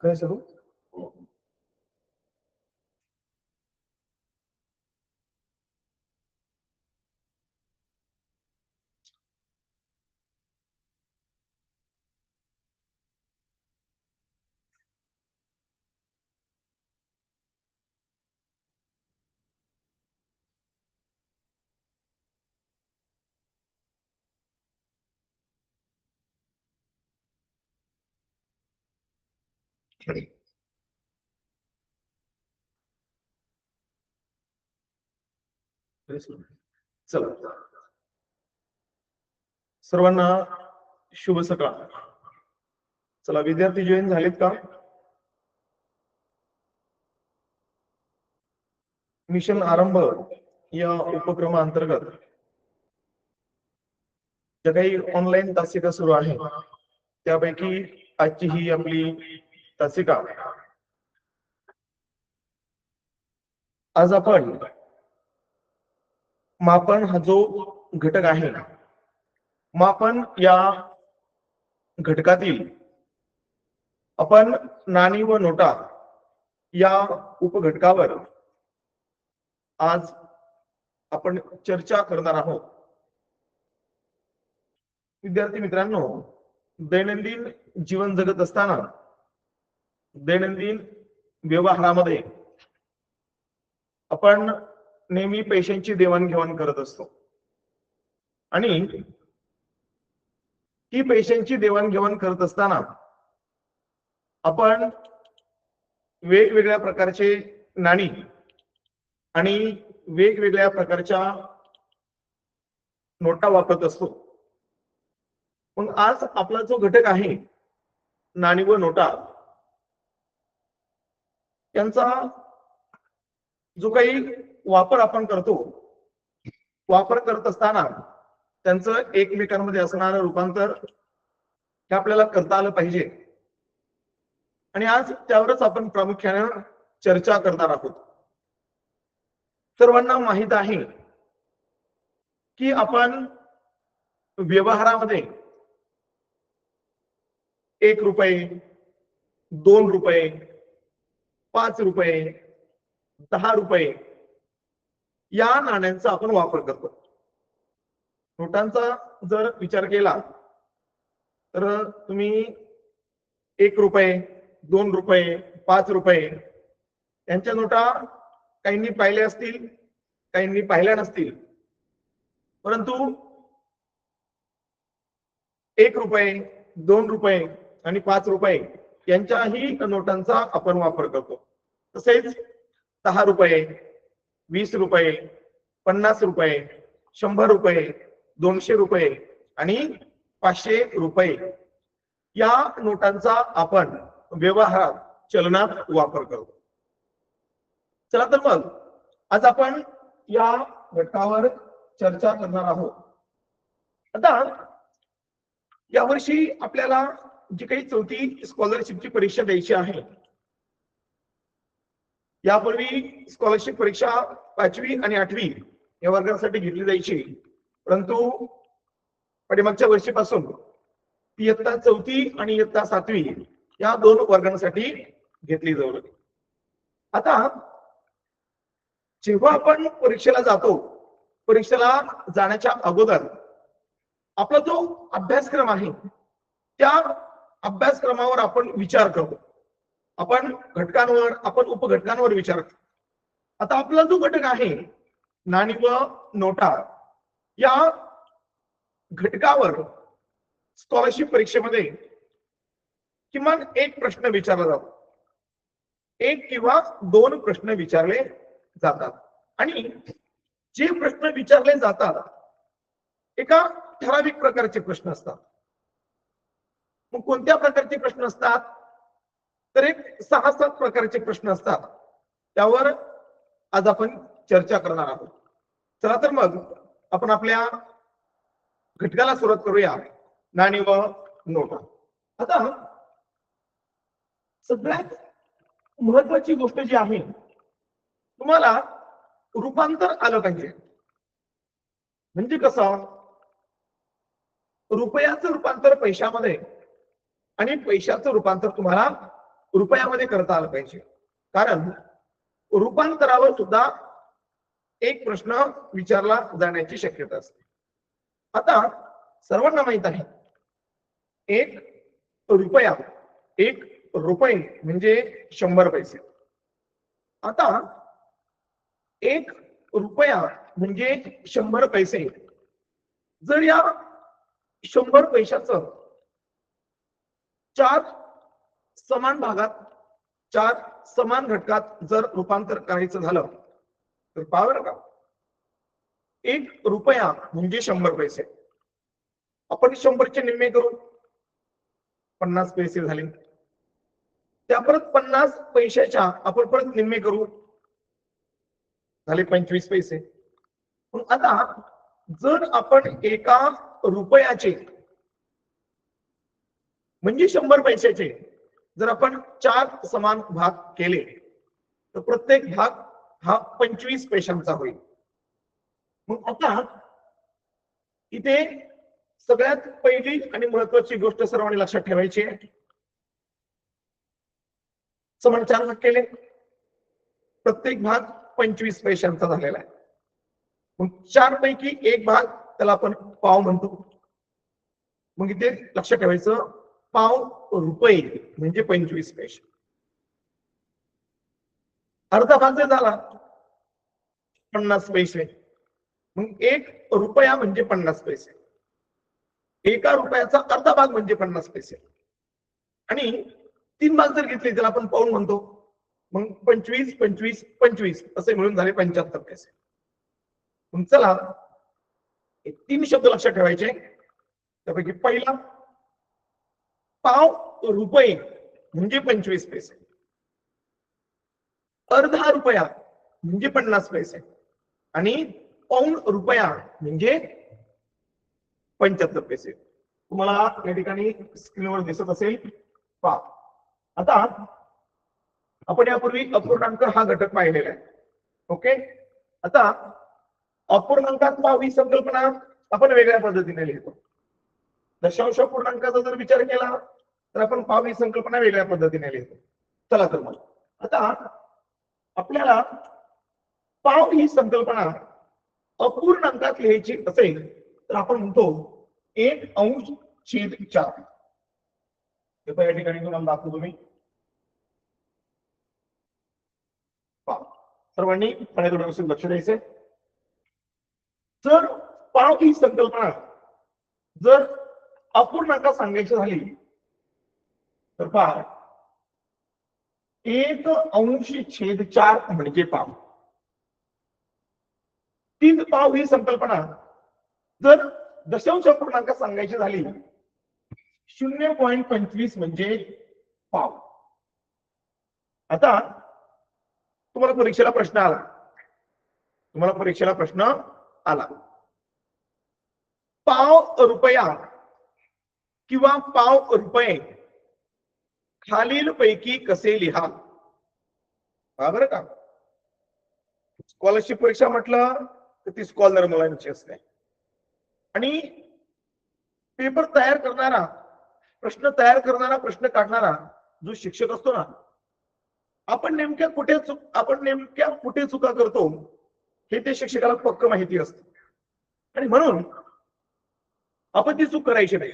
काय सरू चला सर्वांना शुभ सकाळ. चला विद्यार्थी जॉईन झालेत का? मिशन आरंभ या उपक्रमाअंतर्गत ज्या काही ऑनलाईन तासिका सुरू आहे त्यापैकी आजची ही आपली तासिका. आज आपण मापन हा जो घटक आहे, मापन या घटकातील आपण नाणी व नोटा या उपघटकावर आज आपण चर्चा करणार आहोत. विद्यार्थी मित्रांनो, दैनंदिन जीवन जगत असताना दैनंदिन व्यवहारामध्ये आपण नेहमी पैशांची देवाणघेवाण करत असतो आणि ही पैशांची देवाणघेवाण करत असताना आपण वेगवेगळ्या प्रकारचे नाणी आणि वेगवेगळ्या प्रकारच्या नोटा वापरत असतो. मग आज आपला जो घटक आहे नाणी व नोटा, त्यांचा जो काही वापर आपण करतो, वापर करत असताना त्यांचं एकमेकांमध्ये असणारं रूपांतर हे आपल्याला करता आलं पाहिजे आणि आज त्यावरच आपण प्रामुख्याने चर्चा करणार आहोत. सर्वांना माहित आहे की आपण व्यवहारामध्ये 1 रुपये, 2 रुपये, 5 रुपये, 10 रुपये या नाण्यांचा आपण वापर करतो. नोटांचा जर विचार केला तर तुम्ही 1 रुपये, 2 रुपये, 5 रुपये यांच्या नोटा काहींनी पाहिल्या असतील, काहींनी पाहिल्या नसतील, परंतु 1 रुपये, 2 रुपये आणि 5 रुपये यांच्याही नोटांचा आपण वापर करतो. तसेच 10 रुपये, 20 रुपये, 50 रुपये, 100 रुपये, 200 रुपये आणि 500 रुपये या नोटांचा आपण व्यवहारात चलनात वापर करतो. चला तर मग आज आपण या घटकावर चर्चा करणार आहोत. आता यावर्षी आपल्याला जी काही 4थी स्कॉलरशिपची परीक्षा द्यायची आहे, यापूर्वी स्कॉलरशिप परीक्षा 5वी आणि 8वी या वर्गासाठी घेतली जायची, परंतु पाठीमागच्या वर्षीपासून इयत्ता 4थी आणि इयत्ता 7वी या 2 वर्गांसाठी घेतली जाऊ लागली. आता जेव्हा आपण परीक्षेला जातो, परीक्षेला जाण्याच्या अगोदर आपला जो अभ्यासक्रम आहे त्या अभ्यासक्रमावर आपण विचार करतो, आपण घटकांवर, आपण उपघटकांवर विचार करतो. आता आपला जो घटक आहे नाणी व नोटा या घटकावर स्कॉलरशिप परीक्षेमध्ये किमान 1 प्रश्न विचारला जातो, 1 किंवा 2 प्रश्न विचारले जातात आणि जे प्रश्न विचारले जातात एका ठराविक प्रकारचे प्रश्न असतात. मग कोणत्या प्रकारचे प्रश्न असतात? तर एक 6-7 प्रकारचे प्रश्न असतात. त्यावर आज आपण चर्चा करणार आहोत. चला तर मग आपण आपल्या घटकाला सुरुवात करूया, नाणी व नोटा. आता सगळ्यात महत्वाची गोष्ट जी आहे, तुम्हाला रूपांतर आलं पाहिजे. म्हणजे कसं? रुपयाचं रूपांतर पैशामध्ये आणि पैशाचं रूपांतर तुम्हाला रुपयामध्ये करता आलं पाहिजे, कारण रूपांतरावर सुद्धा एक प्रश्न विचारला जाण्याची शक्यता असते. आता सर्वांना माहित आहे, एक रुपया, एक रुपये म्हणजे 100 पैसे. आता एक रुपया म्हणजे 100 पैसे. जर या 100 पैशाचं 4 समान भागात, 4 समान घटकात जर रूपांतर करायचं झालं तर पहा बरं का, एक रुपया म्हणजे 100 पैसे. आपण 100चे निम्मे करू, 50 पैसे झाले. त्या परत 50 पैशाच्या आपण परत निम्मे करू, झाले 25 पैसे. आता जर आपण एका रुपयाचे म्हणजे 100 पैशाचे जर आपण 4 समान भाग केले तर प्रत्येक भाग हा 25 पैशांचा होईल. मग आता इथे सगळ्यात पहिली आणि महत्वाची गोष्ट सर्वांनी लक्षात ठेवायची आहे, समान 4 भाग केले, प्रत्येक भाग 25 पैशांचा झालेला आहे. मग 4 पैकी एक भाग त्याला आपण पाव म्हणतो. मग इथे लक्षात ठेवायचं, पाव रुपये म्हणजे 25 पैसे. अर्धा भाग जर झाला 50 पैसे, मग एक रुपया म्हणजे 50 पैसे. एका रुपयाचा अर्धा भाग म्हणजे 50 पैसे. आणि 3 भाग जर घेतले त्याला आपण पाऊण म्हणतो. मग 25 25 25 असे मिळून झाले 75 पैसे. मग चला 3 शब्द लक्षात ठेवायचे. त्यापैकी पहिला, पाव रुपये म्हणजे 25 पैसे. अर्धा रुपया म्हणजे 50 पैसे. आणि पाऊण रुपया म्हणजे 75 पैसे. तुम्हाला या ठिकाणी स्क्रीनवर दिसत असेल, पहा. आता आपण यापूर्वी अपूर्णांक हा घटक पाहिलेला आहे. ओके. आता अपूर्णांकात पाव ही संकल्पना आपण वेगळ्या पद्धतीने लिहितो. दशांश पूर्णांकाचा जर विचार केला तर आपण पाव ही संकल्पना वेगळ्या पद्धतीने लिहितो. चला तर मग आता आपल्याला पाव ही संकल्पना अपूर्णांकात लिहायची असेल तर आपण म्हणतो 1/4. या ठिकाणी तुम्हाला दाखवतो मी. सर्वांनी व्यवस्थित लक्ष द्यायचे. जर पाव ही संकल्पना जर अपूर्णांकात सांगायची झाली तर पहा 1/4 म्हणजे पाव. तीन पाव ही संकल्पना जर दशांश अपूर्णांकात सांगायची झाली 0.25 म्हणजे पाव. आता तुम्हाला परीक्षेला प्रश्न आला, पाव रुपया किंवा पाव रुपये खालील पैकी कसे लिहा. बरं का, स्कॉलरशिप परीक्षा म्हटलं तर ती स्कॉलर मुलांची असते. आणि पेपर तयार करणारा, प्रश्न काढणारा जो शिक्षक असतो ना, आपण नेमक्या कुठे चुका करतो हे ते शिक्षकाला पक्क माहिती असतं. आणि म्हणून आपण ती चूक करायची नाही.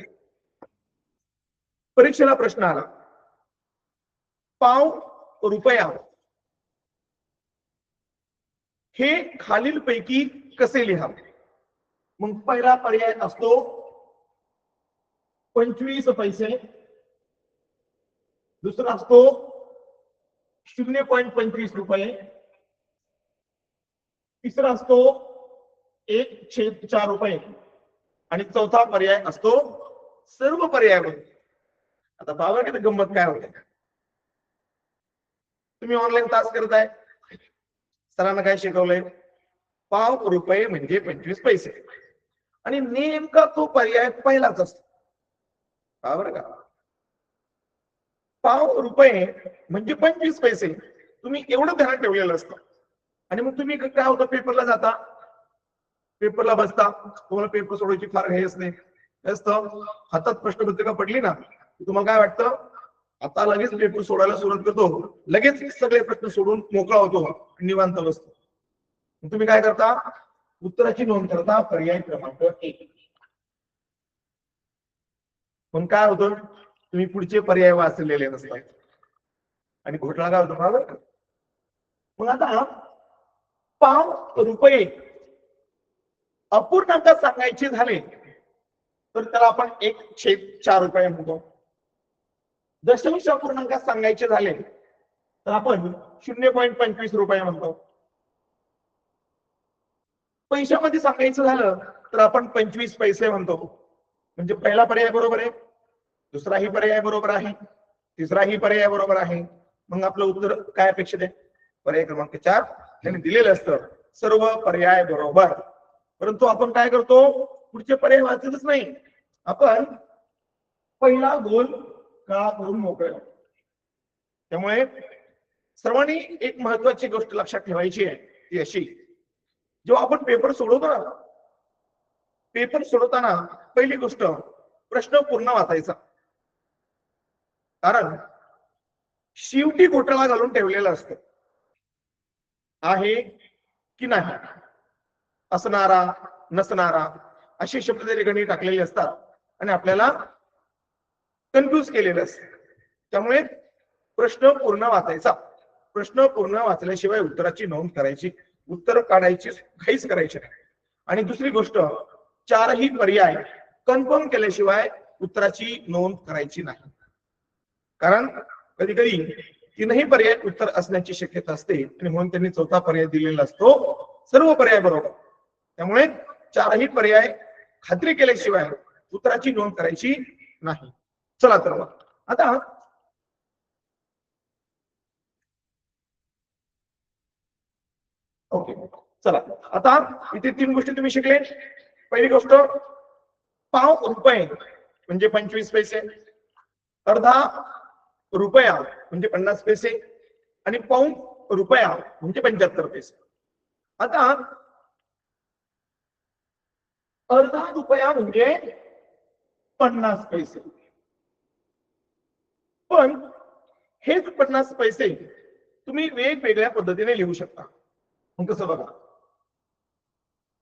परीक्षेला प्रश्न आला, पाव रुपया हे खालील पैकी कसे लिहा. मग पहिला पर्याय असतो 25 पैसे, दुसरा असतो 0.25 रुपये, तिसरा असतो 1/4 रुपये आणि चौथा पर्याय असतो सर्व पर्यायामध्ये. आता बाबा किती गंमत काय होते. तुम्ही ऑनलाईन तास करताय, सरांना काय शिकवलंय, पाव रुपये म्हणजे 25 पैसे आणि नेमका तो पर्याय पहिलाच असतो. बरोबर का, पाव रुपये म्हणजे 25 पैसे तुम्ही एवढं ध्यानात ठेवलेलं असतं. आणि मग तुम्ही काय होतं, पेपरला जाता, पेपरला बसता, तुम्हाला पेपर सोडवायची फार घाई असते, हातात प्रश्नपत्रिका पडली ना तुम्हाला काय वाटतं, आता लगेच पेपर सोडायला सुरुवात करतो, लगेच सगळे प्रश्न सोडून मोकळा होतो, निवांत बसतो. तुम्ही काय करता, उत्तराची नोंद करता पर्याय क्रमांक 1. पण काय होतं, तुम्ही पुढचे पर्याय वाचलेले नसतात आणि घोटाळा काय होतो बरोबर. मग आता ₹5 अपूर्णांकात सांगायचे झाले तर त्याला आपण 1/4 म्हणतो. दशांश अपूर्णांकात सांगायचे झाले तर आपण 0.25 म्हणतो. पैशामध्ये सांगायचं झालं तर आपण 25 पैसे म्हणतो. म्हणजे पहिला पर्याय बरोबर आहे, दुसराही पर्याय बरोबर आहे, तिसराही पर्याय बरोबर आहे. मग आपलं उत्तर काय अपेक्षित आहे, पर्याय क्रमांक 4 त्यांनी दिलेलं असतं सर्व पर्याय बरोबर. परंतु आपण काय करतो, पुढचे पर्याय वाचतच नाही, आपण पहिला गोल काळा करून मोकळे. त्यामुळे सर्वांनी एक महत्वाची गोष्ट लक्षात ठेवायची आहे, ती अशी, जेव्हा आपण पेपर सोडवतो ना, पेपर सोडवताना पहिली गोष्ट प्रश्न पूर्ण वाचायचा. कारण शेवटी घोटाळा घालून ठेवलेला असतो, आहे की नाही, असणारा नसणारा असे शब्द त्या ठिकाणी टाकलेले असतात आणि आपल्याला कन्फ्यूज केलेलं असतं. त्यामुळे प्रश्न पूर्ण वाचायचा. प्रश्न पूर्ण वाचल्याशिवाय उत्तराची नोंद करायची, उत्तर काढायची काहीच करायचे नाही. आणि दुसरी गोष्ट, चारही पर्याय कन्फर्म केल्याशिवाय उत्तराची नोंद करायची नाही. कारण कधी कधी तीनही पर्याय उत्तर असण्याची शक्यता असते आणि म्हणून त्यांनी चौथा पर्याय दिलेला असतो सर्व पर्याय बरोबर. त्यामुळे चारही पर्याय खात्री केल्याशिवाय उत्तराची नोंद करायची नाही. चला तर मग आता ओके, चला आता इथे 3 गोष्टी तुम्ही शिकले. पहिली गोष्ट, ₹5 म्हणजे 25 पैसे, अर्धा रुपया म्हणजे 50 पैसे आणि ₹1 म्हणजे 75 पैसे. आता अर्धा रुपया म्हणजे 50 पैसे, पण हेच 50 पैसे तुम्ही वेगवेगळ्या पद्धतीने लिहू शकता. मग कसं बघा,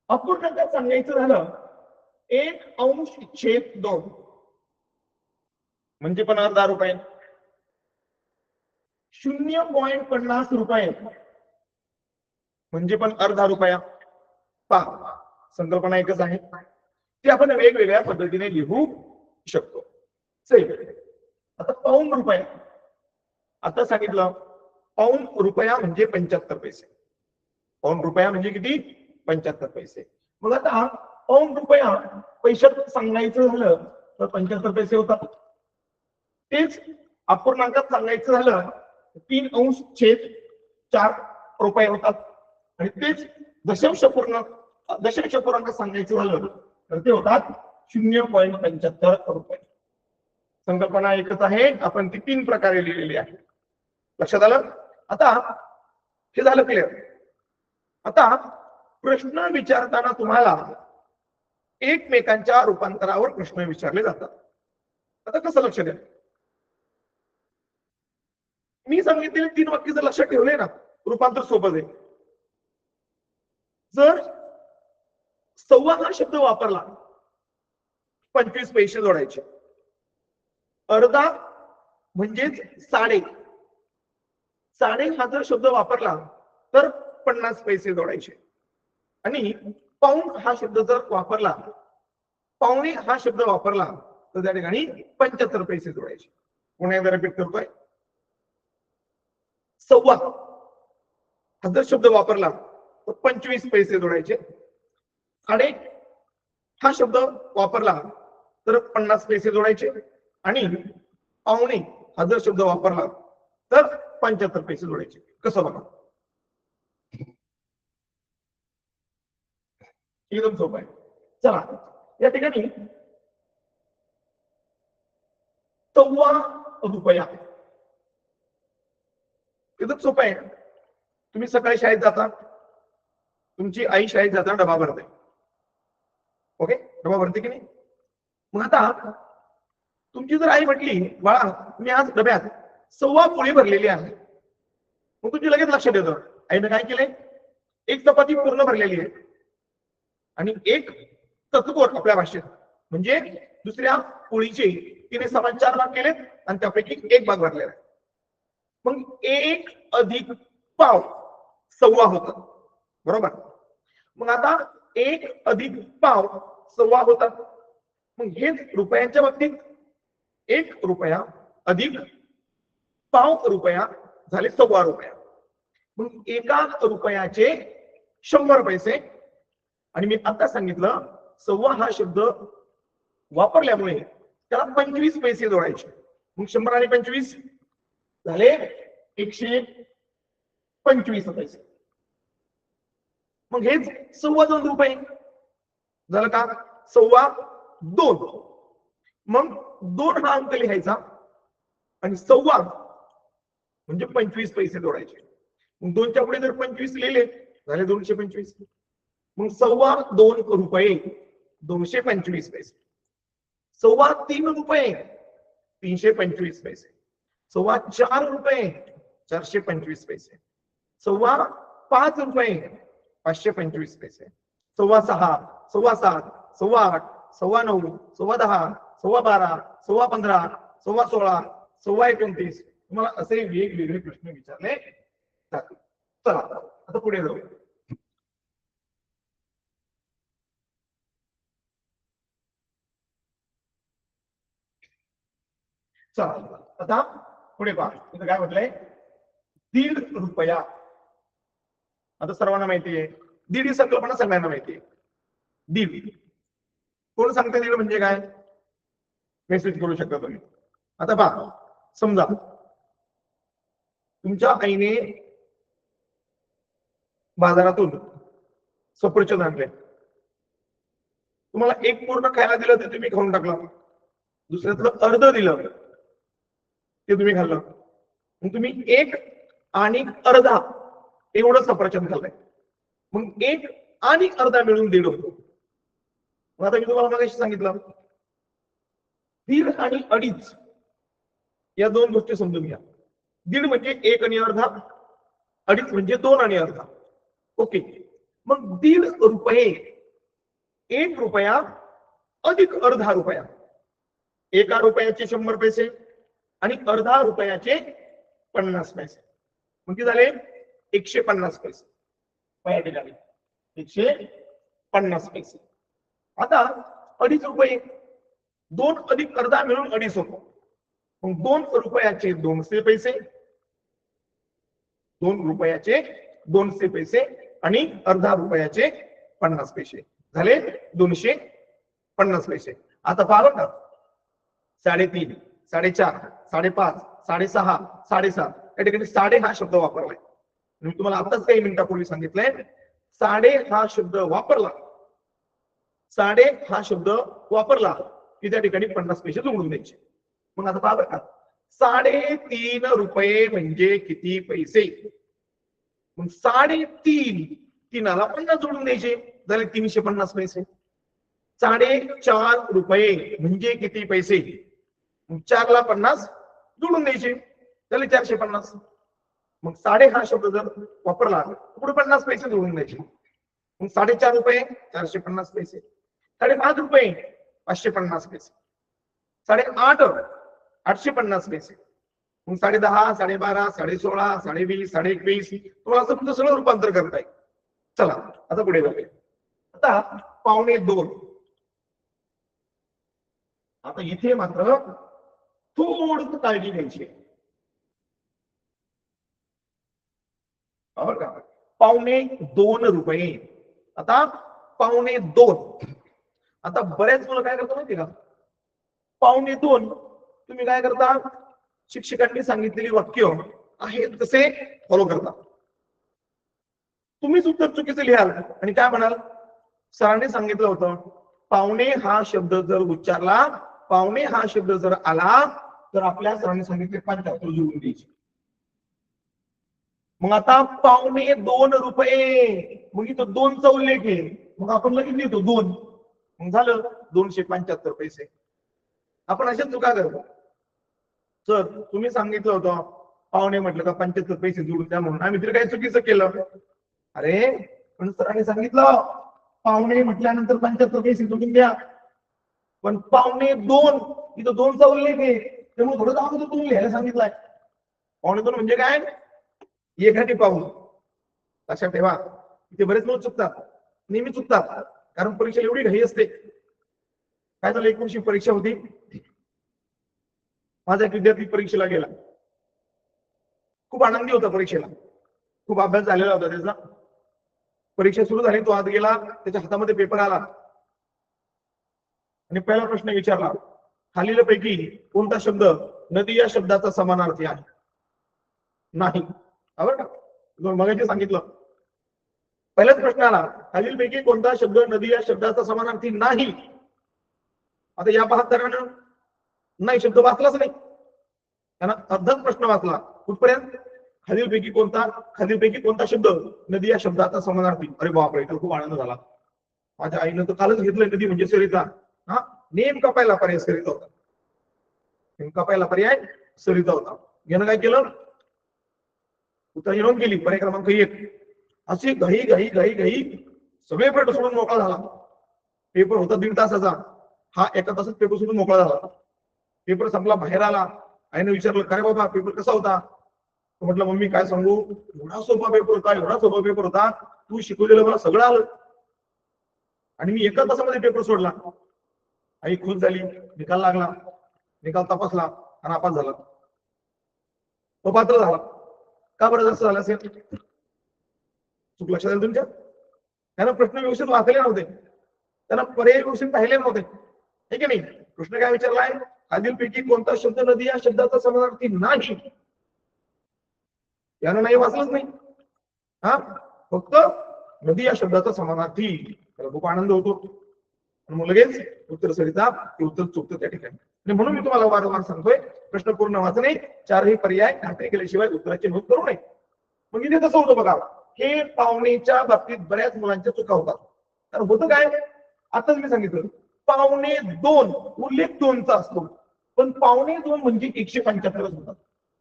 अपूर्णांकात सांगायचं झालं 1/2 म्हणजे पण अर्धा रुपये, 0.50 म्हणजे पण अर्धा रुपया. पहा, संकल्पना एकच आहे, ती आपण वेगवेगळ्या पद्धतीने लिहू शकतो. आता ₹1 आता सांगितलं, ₹1 म्हणजे 75 पैसे. ₹1 म्हणजे किती, 75 पैसे. मग आता ₹1 पैशात सांगायचं झालं तर 75 पैसे होतात. तेच अपूर्णांकात सांगायचं झालं 3/4 होतात. आणि तेच दशांश पूर्णांक सांगायचं झालं तर ते होतात 0.75 संकल्पना एकच आहे, आपण ती 3 प्रकारे लिहिलेली आहे. लक्षात आलं. आता हे झालं क्लिअर. आता प्रश्न विचारताना तुम्हाला एकमेकांच्या रूपांतरावर प्रश्न विचारले जातात. आता कसं लक्ष द्या, मी सांगितलेले 3 वाक्य जर लक्षात ठेवले ना, रूपांतर सोपं आहे. जर सव्वा हा शब्द वापरला 25 पैसे जोडायचे, अर्धा म्हणजेच साडे हा जर शब्द वापरला तर 50 पैसे जोडायचे, आणि पाऊण हा शब्द जर वापरला, पावणे हा शब्द वापरला तर त्या ठिकाणी 75 पैसे जोडायचे. पुन्हा एकदा रिपीट करतोय, सव्वा हा जर शब्द वापरला तर 25 पैसे जोडायचे, साडे हा शब्द वापरला तर 50 पैसे जोडायचे, आणि पावणे हा जर शब्द वापरला तर 75 पैसे जोडायचे. कसं बघा, एकदम सोपं आहे. चला या ठिकाणी ₹1.25 एकदम सोपं आहे. तुम्ही सकाळी शाळेत जाता, तुमची आई शाळेत जाताना डबा भरते, ओके, डबा भरते की नाही. मग आता तुमची जर आई म्हटली बाळा मी आज डब्यात 1.25 पोळी भरलेली आहे, मग तुमची लगेच लक्षात येतं आईनं काय केलंय, एक चपाती पूर्ण भरलेली आहे आणि एक तत्कोर आपल्या भाषेत म्हणजे दुसऱ्या पोळीचे तिने 4.25 भाग केलेत आणि त्यापैकी एक भाग भरलेला आहे. मग 1 अधिक पाव 1.25 होतात, बरोबर. मग आता 1 अधिक पाव 1.25 होतात. मग हेच रुपयांच्या बाबतीत 1 रुपया अधिक पाव रुपया झाले 1.25 रुपया. मग 1 रुपयाचे 100 पैसे. आणि मी आता सांगितलं 1.25 हा शब्द वापरल्यामुळे त्याला 25 पैसे जोडायचे. मग 100 आणि 25 झाले 125 पैसे. मग हेच 2.25 रुपये झालं का, 2.25. मग 2 हा अंक लिहायचा आणि 2.25 म्हणजे 25 पैसे जोडायचे. मग 2च्या पुढे जर 25 लिहिले झाले 225. मग 2.25 रुपये 225 पैसे. 3.25 रुपये 325 पैसे. 4.25 रुपये 425 पैसे. 5.25 रुपये 525 पैसे. 6.25, 7.25, 8.25, 9.25, 10.25, 12.25, 15.25, 16.25, 29.29. तुम्हाला असे वेगवेगळे प्रश्न विचारले जातील. चला आता पुढे जाऊया. चला आता पुढे पहा, इथं काय म्हटलंय, 1.5 रुपया. आता सर्वांना माहिती आहे दीड ही संकल्पना सगळ्यांना माहिती आहे. दीड कोण सांगते, दीड म्हणजे काय मेसेज करू शकता तुम्ही. आता पहा, समजा तुमच्या आईने बाजारातून सफरचंद आणले, तुम्हाला एक पूर्ण खायला दिलं ते तुम्ही खाऊन टाकला, दुसऱ्यातलं अर्ध दिलं ते तुम्ही खाल्लं. मग तुम्ही एक आणि अर्धा एवढं सफरचंद खाल्लंय. मग एक आणि अर्धा मिळून 1.5 होतो. मग आता मी तुम्हाला मागाशी सांगितलं 1.5 आणि 2.5 या दोन गोष्टी समजून घ्या. 1.5 म्हणजे 1 आणि अर्धा, 2.5 म्हणजे 2 आणि अर्धा. ओके. मग 1.5 रुपये 1 रुपया अधिक अर्धा रुपया. 1 रुपयाचे 100 पैसे आणि अर्धा रुपयाचे 50 पैसे. म्हणजे झाले 150 पैसे. पहिल्या ठिकाणी 150 पैसे. आता 2.5 रुपये 2 अधिक अर्धा मिळून 2.5 होतो. मग 2 रुपयाचे 200 पैसे, 2 रुपयाचे 200 पैसे आणि अर्धा रुपयाचे 50 पैसे झाले 250 पैसे. आता पाहा का, 3.5, 4.5, 5.5, 6.5, 7.5 या ठिकाणी 6.5 हा शब्द वापरलाय. मी तुम्हाला आताच काही मिनिटापूर्वी सांगितलंय 6.5 हा शब्द वापरला, 6.5 हा शब्द वापरला की त्या ठिकाणी 50 पैसे जोडून द्यायचे. मग आता पहा बरं का, 3.5 रुपये म्हणजे किती पैसे. मग 3.5 3ला 50 जोडून द्यायचे झाले 350 पैसे. 4.5 रुपये म्हणजे किती पैसे. 4ला 50 जोडून द्यायचे झाले 450. मग 6.5 हा शब्द जर वापरला पुढे 50 पैसे जोडून द्यायचे. मग 4.5 रुपये 450 पैसे. 5.5 रुपये 550 पैसे. 8.5 850 पैसे. मग 10.5, 12.5, 16.5, 20.5, 21.5 तुम्हाला असं तुमचं सगळं रूपांतर करता येईल. चला आता पुढे जाऊया. आता 1.25. आता इथे मात्र थोडं काळजी घ्यायची. 2.25 रुपये. आता 2.25. आता बऱ्याच मुलं काय करतात माहिती का, 2.25 तुम्ही काय करता, शिक्षकांनी सांगितलेली वाक्य आहेत तसे फॉलो करता. तुम्हीच उत्तर चुकीचं लिहाल आणि काय म्हणाल, सरांनी सांगितलं होतं 2.25 हा शब्द जर उच्चारला, 2.25 हा शब्द जर आला तर आपल्या सरांनी सांगितले 75 जोडून द्यायचे. मग आता 2.25 रुपये मग इथं 2चा उल्लेख आहे, मग आपण लगेच लिहितो 2. मग झालं 275 पैसे. आपण अशाच चुका करतो. सर तुम्ही सांगितलं होतं पाहुणे म्हटलं का 75 पैसे जोडून द्या म्हणून, आम्ही तरी काही चुकीचं केलं? अरे पण सरांनी सांगितलं पाहुणे म्हटल्यानंतर 75 पैसे जोडून द्या, पण पाहुणे 2 इथं 2चा उल्लेख आहे, त्यामुळे थोडं अगोदर तुम्ही लिहायला सांगितलंय. पाहुणे 2 म्हणजे काय? एखादी पाहून. लक्षात ठेवा, इथे बरेच लोक चुकतात, नेहमी चुकतात, कारण परीक्षा एवढी घाई असते. काय झालं, एक वर्षी परीक्षा होती, माझा एक विद्यार्थी परीक्षेला गेला, खूप आनंदी होता परीक्षेला, खूप अभ्यास झालेला होता त्याचा. परीक्षा सुरू झाली, तो आत गेला, त्याच्या हातामध्ये पेपर आला आणि पहिला प्रश्न विचारला, खालीलपैकी कोणता शब्द नदी या शब्दाचा समानार्थी आहे? नाही. बरं का, मगाशी सांगितलं. पहिलाच प्रश्न आला, खालीलपैकी कोणता शब्द नदी या शब्दाचा समानार्थी नाही? आता या 72 नाही शब्द वाचलाच नाही, त्यांना अर्धाच प्रश्न वाचला. कुठपर्यंत? खालीलपैकी कोणता शब्द नदी या शब्दाचा समानार्थी. अरे बापरे, खूप आनंद झाला. माझ्या आईनं तर कालच घेतलंय नदी म्हणजे सरिता. हा, नेमका पहिला पर्याय सरिता होता. नेमका पहिला पर्याय सरिता होता. यानं काय केलं, उत्तर नोंद केली, पर्याय क्रमांक 1. अशी घाई घाई घाई घाई सगळे पेपर सोडून मोकळा झाला. पेपर होता 1.5 तासाचा, हा 1 तासात पेपर सोडून मोकळा झाला. पेपर संपला, बाहेर आला, आईने विचारलं काय बाबा पेपर कसा होता? म्हटलं मम्मी काय सांगू, एवढा सोपा पेपर होता, एवढा सोपा पेपर होता, तू शिकवलेलं मला सगळं आलं आणि मी 1 तासामध्ये पेपर सोडला. आई खुश झाली, निकाल लागला, निकाल तपासला आणि नापास झाला, अपात्र झाला. का बरं असं झालं असेल? चूक लक्षात आली तुमच्या? त्यांना प्रश्न व्यवस्थित वाचले नव्हते, त्यांना पर्याय व्यवस्थित पाहिले नव्हते, हे की नाही? प्रश्न काय विचारलाय, खालीलपैकी कोणता शब्द नदी या शब्दाचा समानार्थी नाही? यानं नाही वाचलंच नाही, हा फक्त नदी या शब्दाचा समानार्थी. त्याला खूप आनंद होतो, मग लगेच उत्तर सरिता, ते उत्तर चुकतं त्या ठिकाणी. आणि म्हणून मी तुम्हाला वारंवार सांगतोय, प्रश्न पूर्ण वाचणे, 4ही पर्याय खात्री केल्याशिवाय उत्तराची नोंद करू नये. मग इथे कसं होतं बघा, हे पाहुणेच्या बाबतीत बऱ्याच मुलांच्या चुका होतात. तर होतं काय, आताच मी सांगितलं, पाहुणे 2 उल्लेख 2चा असतो, पण पाहुणे 2 म्हणजे 175 होतात.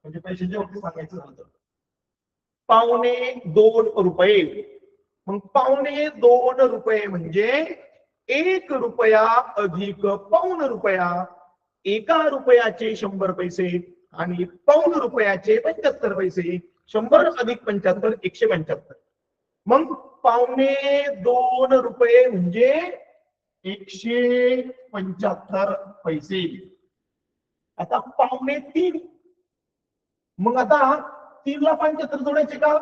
म्हणजे पैशाच्या बाबतीत सांगायचं झालं तर पाहुणे 2 रुपये. मग पाहुणे 2 रुपये म्हणजे 1 रुपया अधिक पाऊण रुपया. 1 रुपयाचे 100 पैसे आणि पाऊण रुपयाचे 75 पैसे. 100 अधिक 75 175. मग पाहुणे 2 रुपये म्हणजे 175 पैसे. आता पाहुणे 3, मग आता 3 ला 75 जोडायचे का?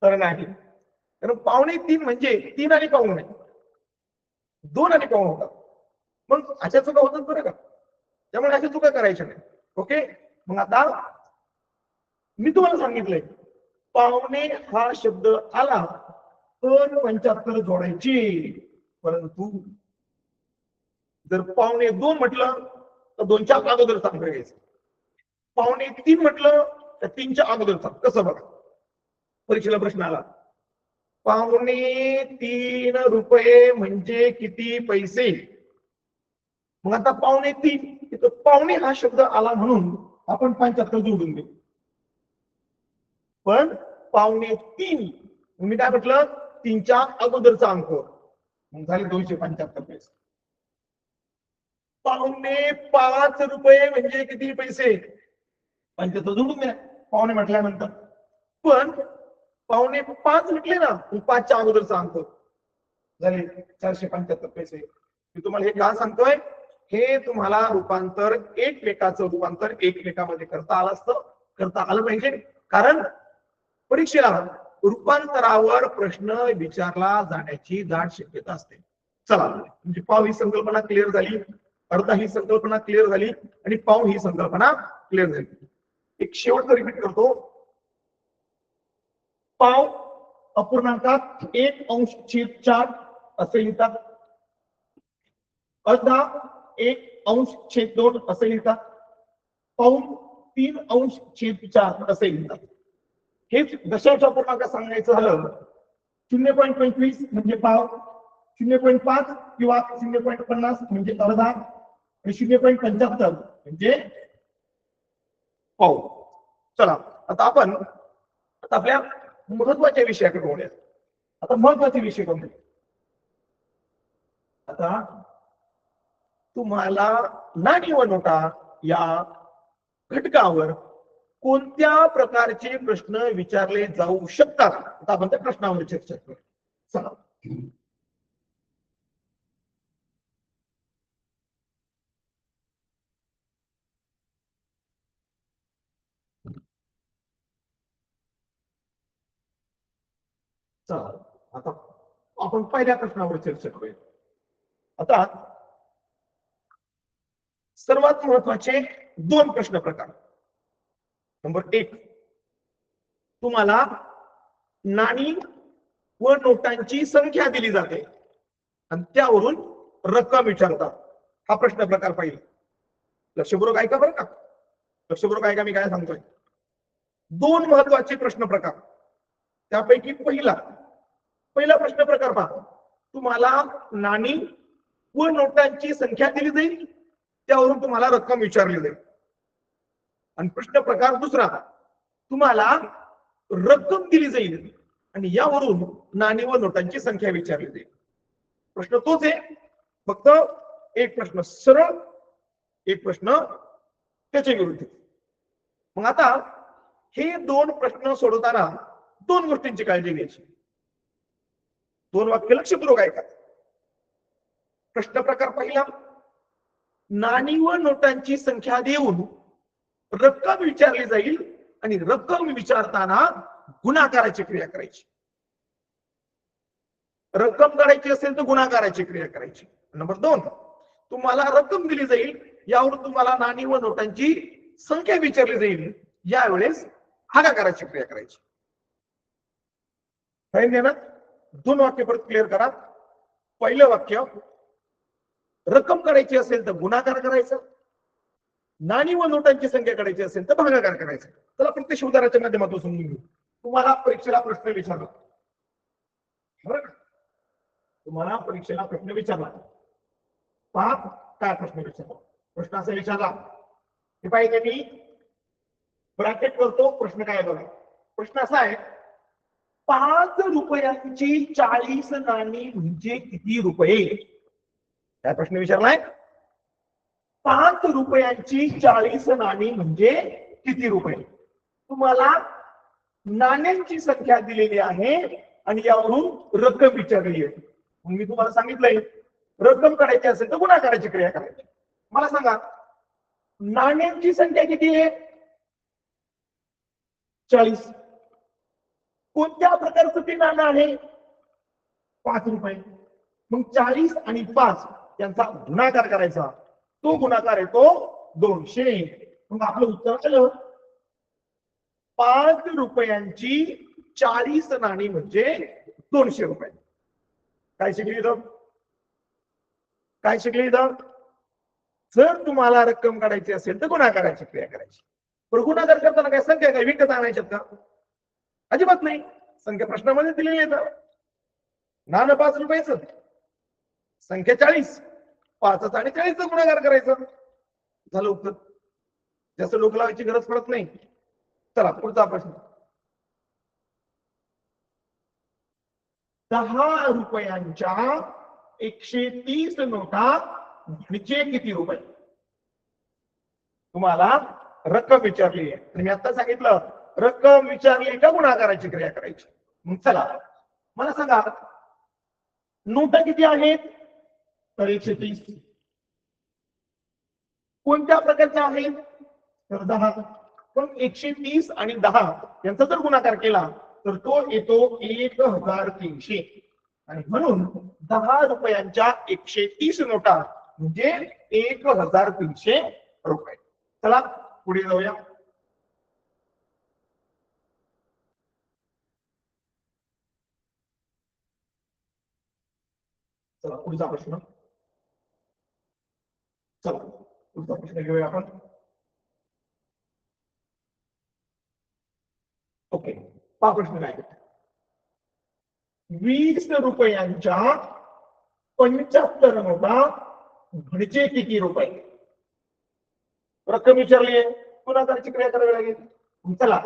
तर नाही, कारण पाहुणे 3 म्हणजे 3 आणि पाहुणे, 2 आणि पाऊण होतात. मग अशा चुका होतात बरं का, त्यामुळे अशा चुका करायच्या नाही. ओके, मग आता मी तुम्हाला सांगितलंय, पाहुणे हा शब्द आला तर 75 जोडायची, परंतु जर पाहुणे 2 म्हटलं तर 2च्या अगोदरचा अंक घ्यायचा. पाहुणे 3 म्हटलं तर 3च्या अगोदरचा. कसं बघा, परीक्षेला प्रश्न आला, पाहुणे 3 रुपये म्हणजे किती पैसे? मग आता पाहुणे 3, तिथं पाहुणे हा शब्द आला म्हणून आपण 75 जोडून देऊ. पण पाहुणे 3 मी काय म्हटलं, 3च्या अगोदरचा अंक, मग झाले 275 पैसे. पाहुणे 5 रुपये म्हणजे किती पैसे? 75 जोडून द्या पाहुणे म्हटल्यानंतर. पण पाहुणे 5 म्हटले ना, 5च्या अगोदरचा अंक झाले 475 पैसे. मी तुम्हाला हे का सांगतोय, हे तुम्हाला रूपांतर एकमेकाचं रूपांतर एकमेकामध्ये करता आलं असतं, करता आलं पाहिजे. कारण परीक्षेला रूपांतरावर प्रश्न विचारला जाण्याची दाट शक्यता असते. चला, म्हणजे पाव ही संकल्पना क्लिअर झाली, अर्धा ही संकल्पना क्लिअर झाली आणि पाव ही संकल्पना क्लिअर झाली. एक शेवटचं रिपीट करतो, पाव अपूर्णांकात 1/4 असे लिहितात, अर्धा 1/2 असे लिहितात, पाऊण 3/4 असे लिहितात. हेच दशांश अपूर्णांक सांगायचं झालं 0.25 म्हणजे पाव, 0.5 किंवा 0.50 म्हणजे अर्धा आणि 0.75 म्हणजे पाव. चला आता आपण आपल्या महत्वाच्या विषयाकडे वळूया. आता महत्वाचे विषय कोणते? आता तुम्हाला नाणी व नोटा या घटकावर कोणत्या प्रकारचे प्रश्न विचारले जाऊ शकतात, आता आपण त्या प्रश्नावर चर्चा करू. चला चला आता आपण पहिल्या प्रश्नावर चर्चा करूया. आता सर्वात महत्वाचे दोन प्रश्न प्रकार. नंबर 1, तुम्हाला नाणी व नोटांची संख्या दिली जाते आणि त्यावरून रक्कम विचारतात. हा प्रश्न प्रकार पाहिजे. लक्षपूर्वक ऐका बरं का, लक्षपूर्वक ऐका मी काय सांगतोय. दोन महत्वाचे प्रश्न प्रकार. त्यापैकी पहिला प्रश्न प्रकार पहा. तुम्हाला नाणी व नोटांची संख्या दिली जाईल, त्यावरून तुम्हाला रक्कम विचारली जाईल. आणि प्रश्न प्रकार दुसरा, तुम्हाला रक्कम दिली जाईल आणि यावरून नाणी व नोटांची संख्या विचारली जाईल. प्रश्न तोच आहे, फक्त एक प्रश्न सरळ, एक प्रश्न त्याच्या विरुद्ध. मग आता हे दोन प्रश्न सोडवताना दोन गोष्टींची काळजी घ्यायची. दोन वाक्य लक्षपूर्वक ऐका. प्रश्न प्रकार पहिला, नाणी व नोटांची संख्या देऊन रक्कम विचारली जाईल आणि रक्कम विचारताना गुणाकाराची क्रिया करायची. रक्कम काढायची असेल तर गुणाकाराची क्रिया करायची. नंबर 2, तुम्हाला रक्कम दिली जाईल, यावर तुम्हाला नाणी व नोटांची संख्या विचारली जाईल, यावेळेस भागाकाराची क्रिया करायची. कळले ना? दोन वाक्य परत क्लिअर करा. पहिलं वाक्य, रक्कम काढायची असेल तर गुणाकार करायचा, नाणी व नोटांची संख्या काढायची असेल तर भागाकार करायचा. चला प्रत्यक्ष उदाहरणाच्या माध्यमातून समजून घेऊ. तुम्हाला परीक्षेला प्रश्न विचारला, बरं, तुम्हाला परीक्षेला प्रश्न विचारला, पहा काय प्रश्न विचारला. प्रश्न असा विचारला, हे पाहिजे मी ब्रॅकेट करतो, प्रश्न काय बघा. प्रश्न असा आहे, 5 रुपयांची 40 नाणी म्हणजे किती रुपये? काय प्रश्न विचारलाय? 5 रुपयांची 40 नाणी म्हणजे किती रुपये? तुम्हाला नाण्यांची संख्या दिलेली आहे आणि यावरून रक्कम विचारली आहे. मी तुम्हाला सांगितलंय, रक्कम काढायची असेल तर गुणाकाराची क्रिया करायची. मला सांगा, नाण्यांची संख्या किती आहे? 40. कोणत्या प्रकारचं ते नाणं आहे? 5 रुपये. मग 40 आणि 5 यांचा गुणाकार करायचा, तो गुणाकार येतो 200. मग आपलं उत्तर आलं, 5 रुपयांची 40 नाणी म्हणजे 200 रुपये. काय शिकली इथं? काय शिकली इथं? जर तुम्हाला रक्कम काढायची असेल तर गुणाकाराची क्रिया करायची. पण गुणाकार करताना काय संख्या काय विकत आणायच्यात का? अजिबात नाही. संख्या प्रश्नामध्ये दिलेली आहे. नाणं 5 रुपयाचं, संख्या 40, 5 आणि 40 गुणाकार करायचं, झालं उत्तर. जास्त डोकं लावायची गरज पडत नाही. चला पुढचा प्रश्न. 10 रुपयांच्या 130 नोटा म्हणजे किती रुपये? तुम्हाला रक्कम विचारली आहे आणि मी आता सांगितलं, रक्कम विचारली का गुणाकाराची क्रिया करायची. मग चला मला सांगा, नोटा किती आहेत? तर 130. कोणत्या प्रकारच्या आहेत? तर 10. पण 130 आणि 10 यांचा जर गुणाकार केला तर तो येतो 1300. आणि म्हणून 10 रुपयांच्या 130 नोटा म्हणजे 1300 रुपये. चला पुढे जाऊया. चला पुढचा प्रश्न. चला पुढचा प्रश्न घेऊया आपण. ओके, हा प्रश्न काय? 20 रुपयांच्या 75 नोटा म्हणजे किती रुपये? रक्कम विचारली आहे, गुणाकाराची क्रिया करावी लागेल. चला,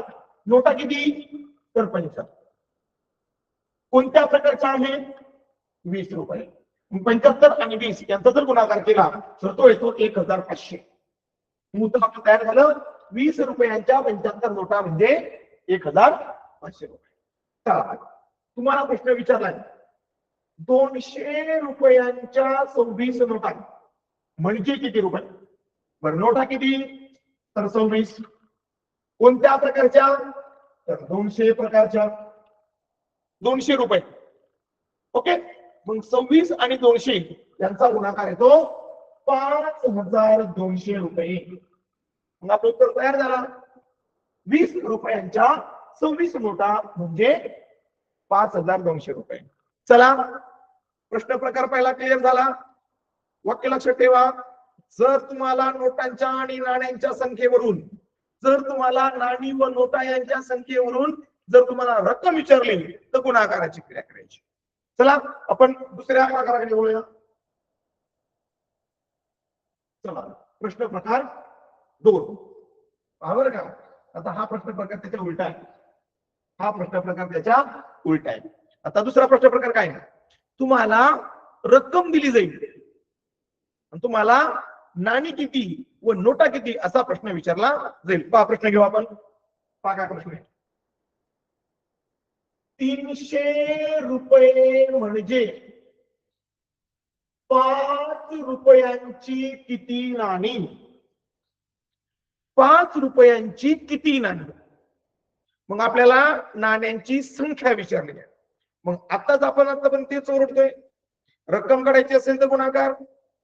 नोटा किती? तर 75. कोणत्या प्रकारच्या आहेत? 20 रुपये. 75 आणि 20 यांचा जर गुणाकार केला तर तो येतो 1500. उत्तर आपलं तयार झालं. 20 रुपयांच्या 75 नोटा म्हणजे 1500 रुपये. चला, तुम्हाला प्रश्न विचारलाय 200 रुपयांच्या 26 नोटा म्हणजे किती रुपये? बरं, नोटा किती? तर 26. कोणत्या प्रकारच्या? तर 200 प्रकारच्या. 200 रुपये. ओके, मग 26 आणि 200 यांचा गुणाकार येतो 5200 रुपये. मग आपलं उत्तर तयार झाला. 20 रुपयांच्या 26 नोटा म्हणजे 5200 रुपये. चला, प्रश्न प्रकार पहिला क्लिअर झाला. वाक्य लक्षात ठेवा. जर तुम्हाला नोटांच्या आणि नाण्यांच्या संख्येवरून, जर तुम्हाला नाणी व नोटा यांच्या संख्येवरून जर तुम्हाला रक्कम विचारली तर गुणाकाराची क्रिया करायची. चला, आपण दुसऱ्या प्रकाराकडे बोलूया. चला, प्रश्न प्रकार 2. बरोबर का? आता हा प्रश्न प्रकार त्याच्या उलटा आहे. हा प्रश्न प्रकार त्याच्या उलटा आहे. आता दुसरा प्रश्न प्रकार काय? तुम्हाला रक्कम दिली जाईल आणि तुम्हाला नाणी किती व नोटा किती असा प्रश्न विचारला जाईल. पहा प्रश्न घेऊ आपण. पहा काय प्रश्न आहे. 300 रुपये म्हणजे 5 रुपयांची किती नाणी? 5 रुपयांची किती नाणी? मग आपल्याला नाण्यांची संख्या विचारली आहे. मग आताच आपण पण तेच ओरडतोय. रक्कम काढायची असेल तर गुणाकार,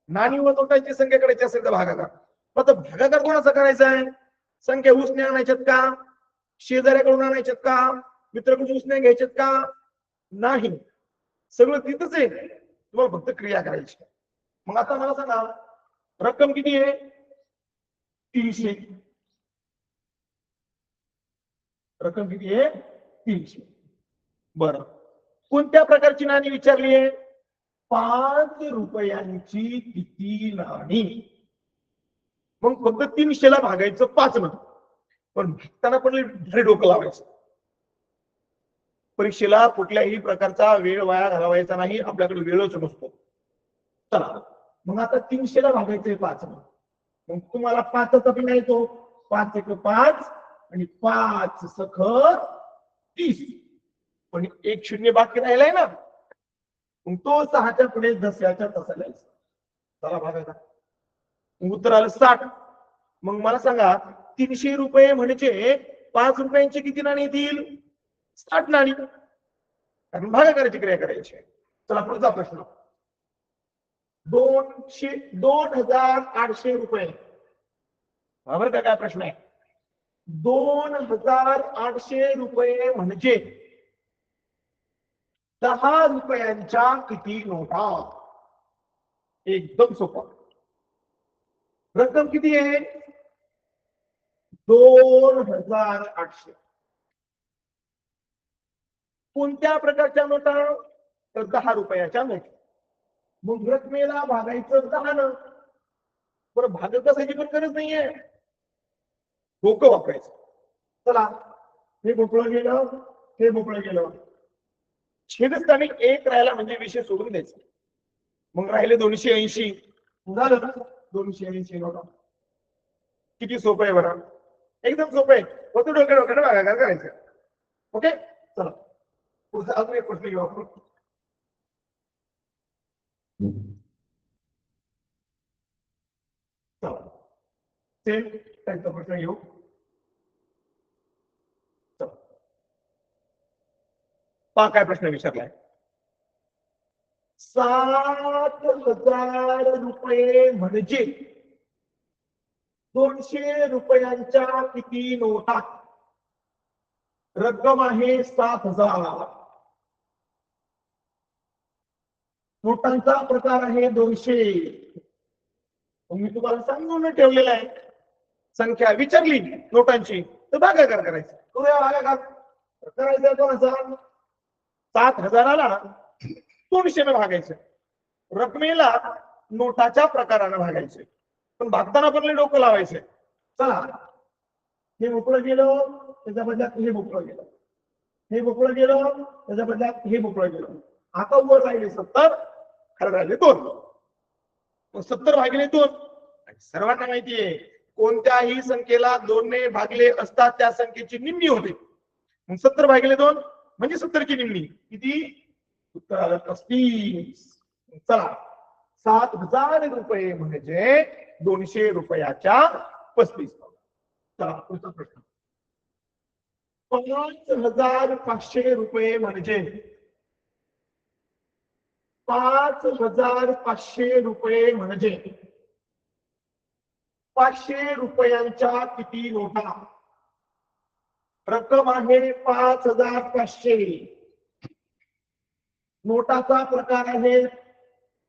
नाणी व नोटांची संख्या काढायची असेल तर भागाकार. आता भागाकार कोणाचा करायचा आहे? संख्या उसने आणायच्यात का? शेजाऱ्याकडून आणायच्यात का? मित्राकडून उसने घ्यायच्यात का? नाही, सगळं तिथंच आहे. तुम्हाला फक्त क्रिया करायची. मग आता मला सांगा, रक्कम किती आहे? 300. रक्कम किती आहे? 300. बरं, कोणत्या प्रकारची नाणी विचारली आहे? 5 रुपयांची किती नाणी? मग फक्त 300 ला भागायचं 5 न, पण भागताना पण डोकं लावायचं. परीक्षेला कुठल्याही प्रकारचा वेळ वाया घालवायचा नाही. आपल्याकडे वेळच नसतो. चला, मग आता 300 ला भागायचंय 5 न. मग तुम्हाला 5चा पिढा येतो. 5 × 5 आणि 5 सख 30. पण एक शून्य बाकी राहिलाय ना, मग तो 6च्या पुढे जशाच्या तसा लिहायचा. चला भागायचा. उत्तर आलं 60. मग मला सांगा, 300 रुपये म्हणजे 5 रुपयांची किती नाणी येतील? 60 नाणी. कारण भागाकाराची क्रिया करायची. चला, पुढचा प्रश्न. 2800 रुपये. बरोबर का? काय प्रश्न आहे? 2800 रुपये म्हणजे 10 रुपयांच्या किती नोटा? एकदम सोपं. रक्कम किती आहे? 2800. कोणत्या प्रकारच्या नोटा? तर 10 रुपयाच्या नोटा. मग रकमेला भागायचं 10 न. बरं, भागत असायची पण गरज नाहीये, डोकं वापरायचं. चला, हे मोकळं गेलं, हे मोकळं गेलं. छेदस्थानी 1 राहिला म्हणजे विषय सोडून द्यायचा. मग राहिले 280. झालं ना? 280 नोटा. किती सोपं आहे बरं? एकदम सोपं आहे. फक्त डोक्याने भागाकार करायचं. ओके, चला पुढचा अजून एक प्रश्न घेऊ आपण. चला, सेम टाईपचा प्रश्न घेऊ. पहा काय प्रश्न विचारलाय. 7000 रुपये म्हणजे 200 रुपयांच्या किती नोटा? रक्कम आहे 7000. नोटांचा प्रकार आहे 200. मी तुम्हाला सांगून ठेवलेला आहे. संख्या विचारली नोटांची तर भागाकार करायचं. करूया भागाकार. करायचं कोणाचा? 7000ला 200 ने भागायचं. रकमेला नोटाच्या प्रकाराने भागायचे. पण भागताना पण डोकं लावायचं. चला, हे मोकळं गेलं त्याच्या बदल्यात हे मोकळं गेलं, हे मोकळं गेलं त्याच्या बदल्यात हे मोकळं गेलं. आता वर राहिले 70, खाली राहिले 2. 70 भागिले 2. सर्वांना माहितीये कोणत्याही संख्येला 2 ने भागले असतात त्या संख्येची निम्मी होते. मग 70 भागिले 2 म्हणजे 70 ची निम्मी किती? उत्तर आलं 35. चला, 7,000 रुपये म्हणजे 200 रुपयाच्या 35. चला पुढचा प्रश्न. 5,500 रुपये म्हणजे 5,500 रुपये म्हणजे 500 रुपयांच्या किती नोटा? रक्कम आहे 5,500. नोटाचा प्रकार आहे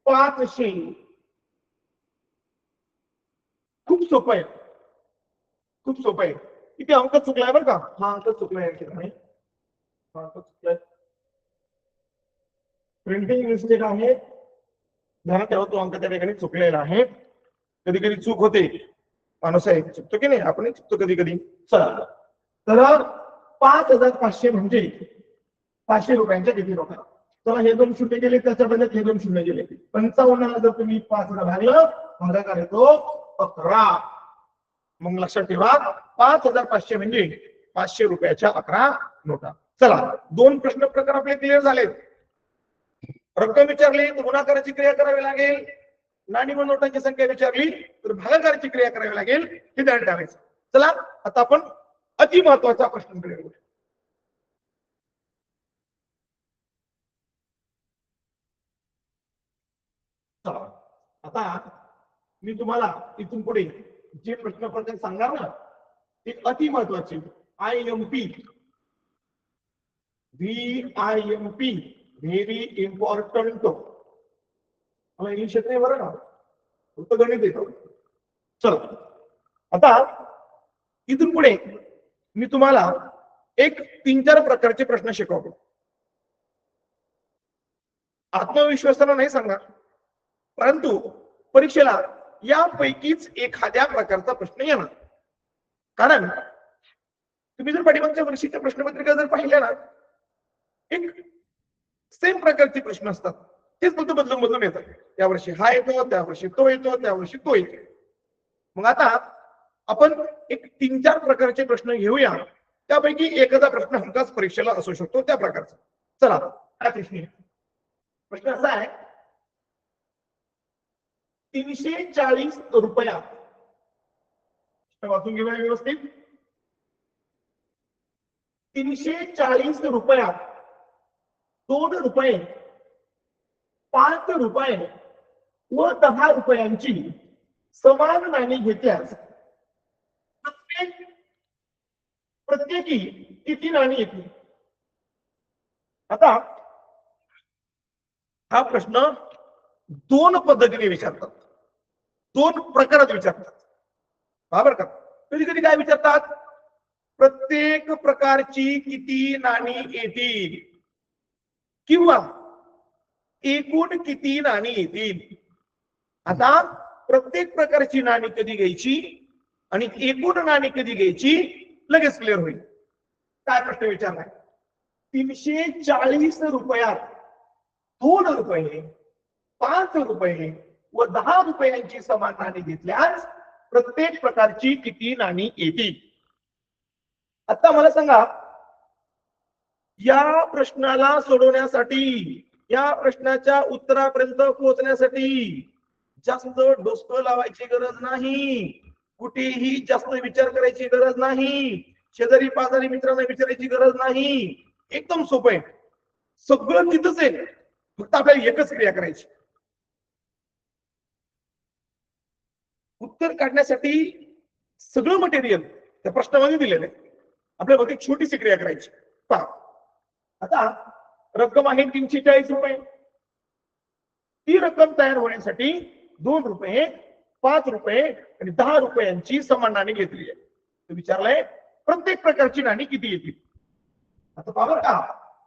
500. खूप सोपं आहे, खूप सोपं आहे. इथे अंक चुकलाय बरं का, हा अंक चुकलाय ठिकाणी, हा अंक चुकलाय, प्रिंटिंग मिस्टेक आहे, ध्यानात ठेवा तो अंक त्या ठिकाणी चुकलेला आहे. कधी कधी चूक होते, माणूस आहे चुकतो की नाही, आपण चुकतो कधी कधी. चला, तर 5,500 म्हणजे 500 रुपयांच्या किती नोटा? चला, हे 2 शून्य गेले त्याच्या बदल्यात हे 2 शून्य गेले. 55 जर तुम्ही 5 ला भागलं, भागाकार येतो 11. मग लक्षात ठेवा 5,500 म्हणजे 500 रुपयाच्या 11 नोटा. चला, 2 प्रश्न प्रकार आपले क्लिअर झालेत. रक्कम विचारली तर गुणाकाराची क्रिया करावी लागेल, नाणी व नोटांची संख्या विचारली तर भागाकाराची क्रिया करावी लागेल, हे ध्यान ठेवायचं. चला, आता आपण अति महत्वाचा प्रश्नाकडे वळू. आता मी तुम्हाला इथून पुढे जे प्रश्न प्रकार सांगणार ना ते अति महत्वाचे. IMP, VIMP, very important. मला इंग्लिश येत नाही बरं का, फक्त गणित येतं. चलो, आता इथून पुढे मी तुम्हाला एक 3-4 प्रकारचे प्रश्न शिकवतो. आत्मविश्वासाने नाही सांगा, परंतु परीक्षेला यापैकीच एखाद्या प्रकारचा प्रश्न येणार. कारण तुम्ही जर पाठीमागच्या वर्षीच्या प्रश्नपत्रिका जर पाहिल्या ना, एक सेम प्रकारचे प्रश्न असतात, तेच फक्त बदलून बदलून येतात. या वर्षी हा येतो, त्या वर्षी तो येतो, त्या वर्षी तो येतो. मग आता आपण एक 3-4 प्रकारचे प्रश्न घेऊया, त्यापैकी एखादा प्रश्न हमखास परीक्षेला असू शकतो त्या प्रकारचा. चला, काय प्रश्न असा आहे, 340 रुपयात, वाचून घेऊया व्यवस्थित. 340 रुपयात 2 रुपये, 5 रुपये व 10 रुपयांची समान नाणी घेतल्यास प्रत्येकी किती नाणी येतील? आता हा प्रश्न 2 पद्धतीने विचारतात, 2 प्रकारात विचारतात. बरोबर का? कधी कधी काय विचारतात, प्रत्येक प्रकारची किती नाणी येतील किंवा एकूण किती नाणी येतील. आता प्रत्येक प्रकारची नाणी कधी घ्यायची आणि एकूण नाणी कधी घ्यायची लगेच क्लिअर होईल. काय प्रश्न विचारलाय, 340 रुपयात 2 रुपये, 5 रुपये व 10 रुपयांची समान नाणी घेतल्यास प्रत्येक प्रकारची किती नाणी येतील? आता मला सांगा, या प्रश्नाला सोडवण्यासाठी, या प्रश्नाच्या उत्तरापर्यंत पोहोचण्यासाठी जास्त डोसकं लावायची गरज नाही, कुठेही जास्त विचार करायची गरज नाही, शेजारी पाजारी मित्रांना विचारायची गरज नाही. एकदम सोपं आहे, सगळं तिथंच आहे, फक्त आपल्याला एकच क्रिया करायची. उत्तर काढण्यासाठी सगळं मटेरियल त्या प्रश्नामध्ये दिलेलं आहे, आपल्याला फक्त एक छोटीशी क्रिया करायची. पहा, आता रक्कम आहे 340 रुपये. ती रक्कम तयार होण्यासाठी 2 रुपये, 5 रुपये आणि 10 रुपयांची समान नाणी घेतली आहे. विचारलंय प्रत्येक प्रकारची नाणी किती येतील. आता पहा बरं का,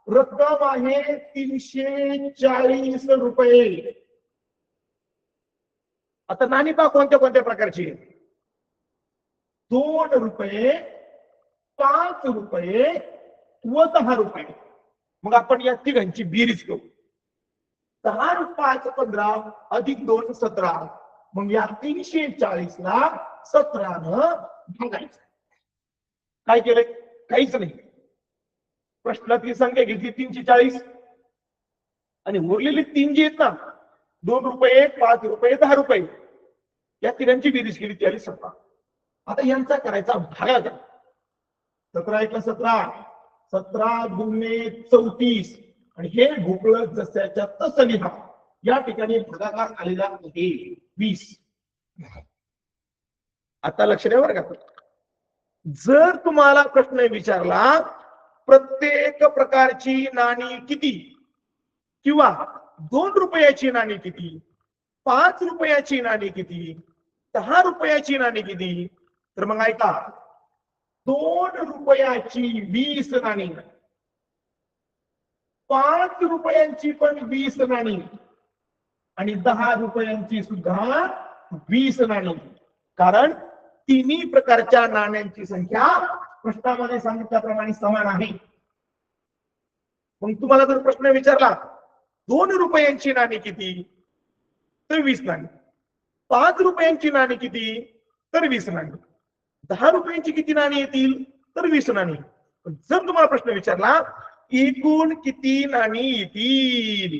रक्कम आहे 340 रुपये. आता नाणी पहा कोणत्या कोणत्या प्रकारची. 2 रुपये, 5 रुपये व 10 रुपये. मग आपण या तिघांची बेरीज करू. 10 + 5 = 15 अधिक 2 17. मग या 340 ला 17 न भागायचं. काय केलंय? काहीच नाही. प्रश्नातली संख्या घेतली 340 आणि उरलेली 3 जी आहेत ना, 2 रुपये, 5 रुपये, 10 रुपये, या तिघांची बेरीज केली, ती आली 17. आता यांचा करायचा भागाकार. 17 × 17, 17 × 2 = 34 आणि हे भोपळं जशाच्या तसं लिहा. या ठिकाणी भागाकार आलेला आहे 20. आता लक्ष द्या बरं का. जर तुम्हाला प्रश्न विचारला प्रत्येक प्रकारची नाणी किती किंवा 2 रुपयाची नाणी किती, 5 रुपयाची नाणी किती, 10 रुपयाची नाणी किती, तर मग ऐका, 2 रुपयाची 20 नाणी, 5 रुपयांची पण 20 नाणी आणि 10 रुपयांची सुद्धा 20 नाणी. कारण तिन्ही प्रकारच्या नाण्यांची संख्या प्रश्नामध्ये सांगितल्याप्रमाणे समान आहे. मग तुम्हाला जर प्रश्न विचारला 2 रुपयांची नाणी किती, तर 20 नाणी, 5 रुपयांची नाणी किती, तर 20 नाणी, 10 रुपयांची किती नाणी येतील, तर 20 नाणी. जर तुम्हाला प्रश्न विचारला एकूण किती नाणी येतील,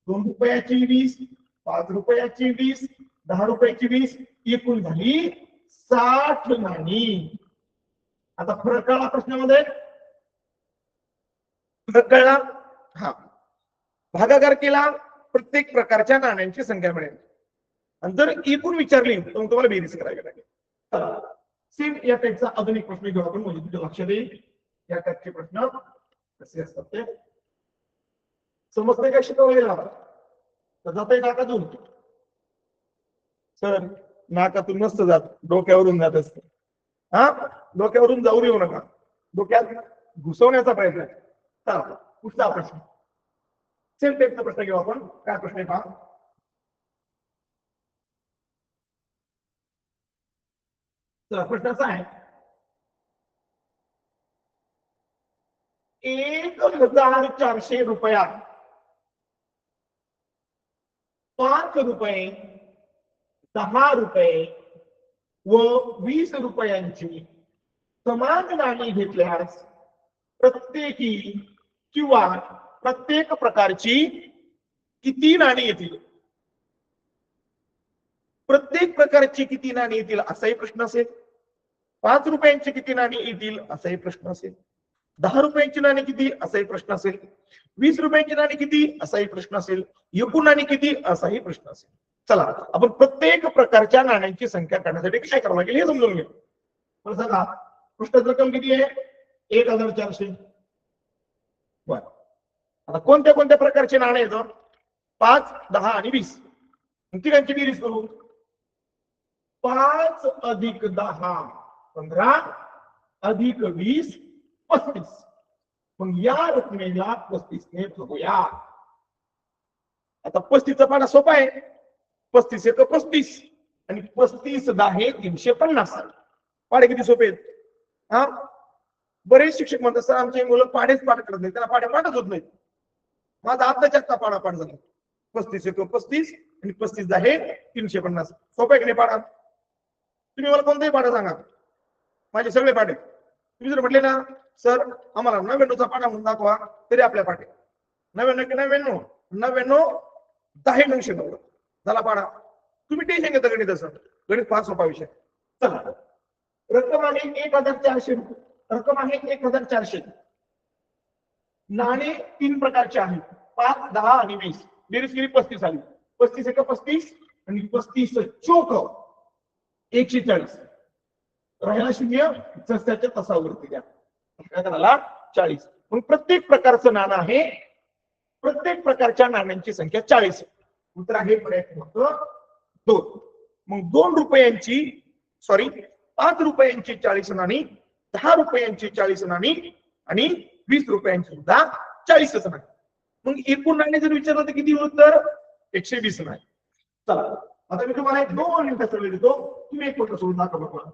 2 रुपयाची 20, 5 रुपयाची 20, 10 रुपयाची 20, एकूण झाली 60 नाणी. आता फरक कळला प्रश्नामध्ये? फरक कळला? हा. भागाकार केला, प्रत्येक प्रकारच्या नाण्यांची संख्या मिळेल. आणि जर एकूण विचारली तर मग तुम्हाला बेरीज करावी लागेल. सेम या टाईपचा अजून एक प्रश्न घेऊ आपण, म्हणजे तुझ्या लक्षात येईल या टाईपचे प्रश्न कसे असतात ते. समजतंय का शिकवलेला? तर जाता नाकातून, सर नाकातून नसतं जात, डोक्यावरून जात असत. हा, डोक्यावरून जाऊ देऊ नका, डोक्यात घुसवण्याचा प्रयत्न आहे. चला पुढचा प्रश्न, सेम टाईपचा प्रश्न घेऊ आपण. काय प्रश्न आहे पहा. चला प्रश्न असा आहे, 1400 रुपयात 5 रुपये, 10 रुपये व 20 रुपयांची समान नाणी घेतल्यास प्रत्येकी किंवा प्रत्येक प्रकारची किती नाणी येतील? प्रत्येक प्रकारची किती नाणी येतील असाही प्रश्न असेल, 5 रुपयांची किती नाणी येतील असाही प्रश्न असेल, 10 रुपयांची नाणी किती असाही प्रश्न असेल, 20 रुपयांची नाणी किती असाही प्रश्न असेल, एकूण नाणी किती असाही प्रश्न असेल. चला आपण प्रत्येक प्रकारच्या नाण्यांची संख्या काढण्यासाठी काय करावं लागेल हे समजून घेऊ. पण सांगा पृष्ठाची रक्कम किती आहे? 1400. बर, आता कोणत्या कोणत्या प्रकारचे नाणे आहेत? 5, 10 आणि 20. तिघांची बेरीज करू. 5 अधिक 10 15 अधिक 20 35. मग या रकमेला 35 ने बघूया. आता 35 चा पाढा सोपा आहे. 35 एक 35 आणि 35 10 350. पाढे किती सोपे आहेत. हा, बरेच शिक्षक म्हणतात सर आमचे मुलं पाढेच पाठ करत नाही, त्यांना पाढे पाठच होत नाही. माझा आत्ताच्या आत्ता पाढा पाठ झाला. 35 एक 35 आणि 35 10 350. सोपा आहे की नाही पाढा? तुम्ही मला कोणताही पाढा सांगा, माझे सगळे पाढे. तुम्ही जर म्हटले ना सर आम्हाला 99चा पाढा म्हणून दाखवा, तरी आपल्या पाढे 99 की 99 99 10 990 झाला पाढा. तुम्ही टेन्शन घेता गणिताचं, गणित फार सोपा विषय. चला रक्कम आहे 1400 रुपये. रक्कम आहे 1400. नाणे 3 प्रकारचे आहेत, 5, 10 आणि 20. बेरीज केली 35 आली. 35 एक 35 आणि 35 चोक 140. राहिला 0, जसाच्या तसा वरती द्या. काय झाला 40. मग प्रत्येक प्रकारचं नाणं आहे, प्रत्येक प्रकारच्या नाण्यांची संख्या 40. उत्तर आहे पर्याय 2. मग 2 रुपयांची 5 रुपयांची 40 नाणी, 10 रुपयांची 40 नाणी आणि 20 रुपयांची सुद्धा 40 नाणी. मग एकूण नाणे जर विचारलं तर किती होत? तर 120 नाणी. चला आता मी तुम्हाला 2 मिनिटाचा वेळ देतो, तुम्ही एक प्रश्न सोडून दाखवा.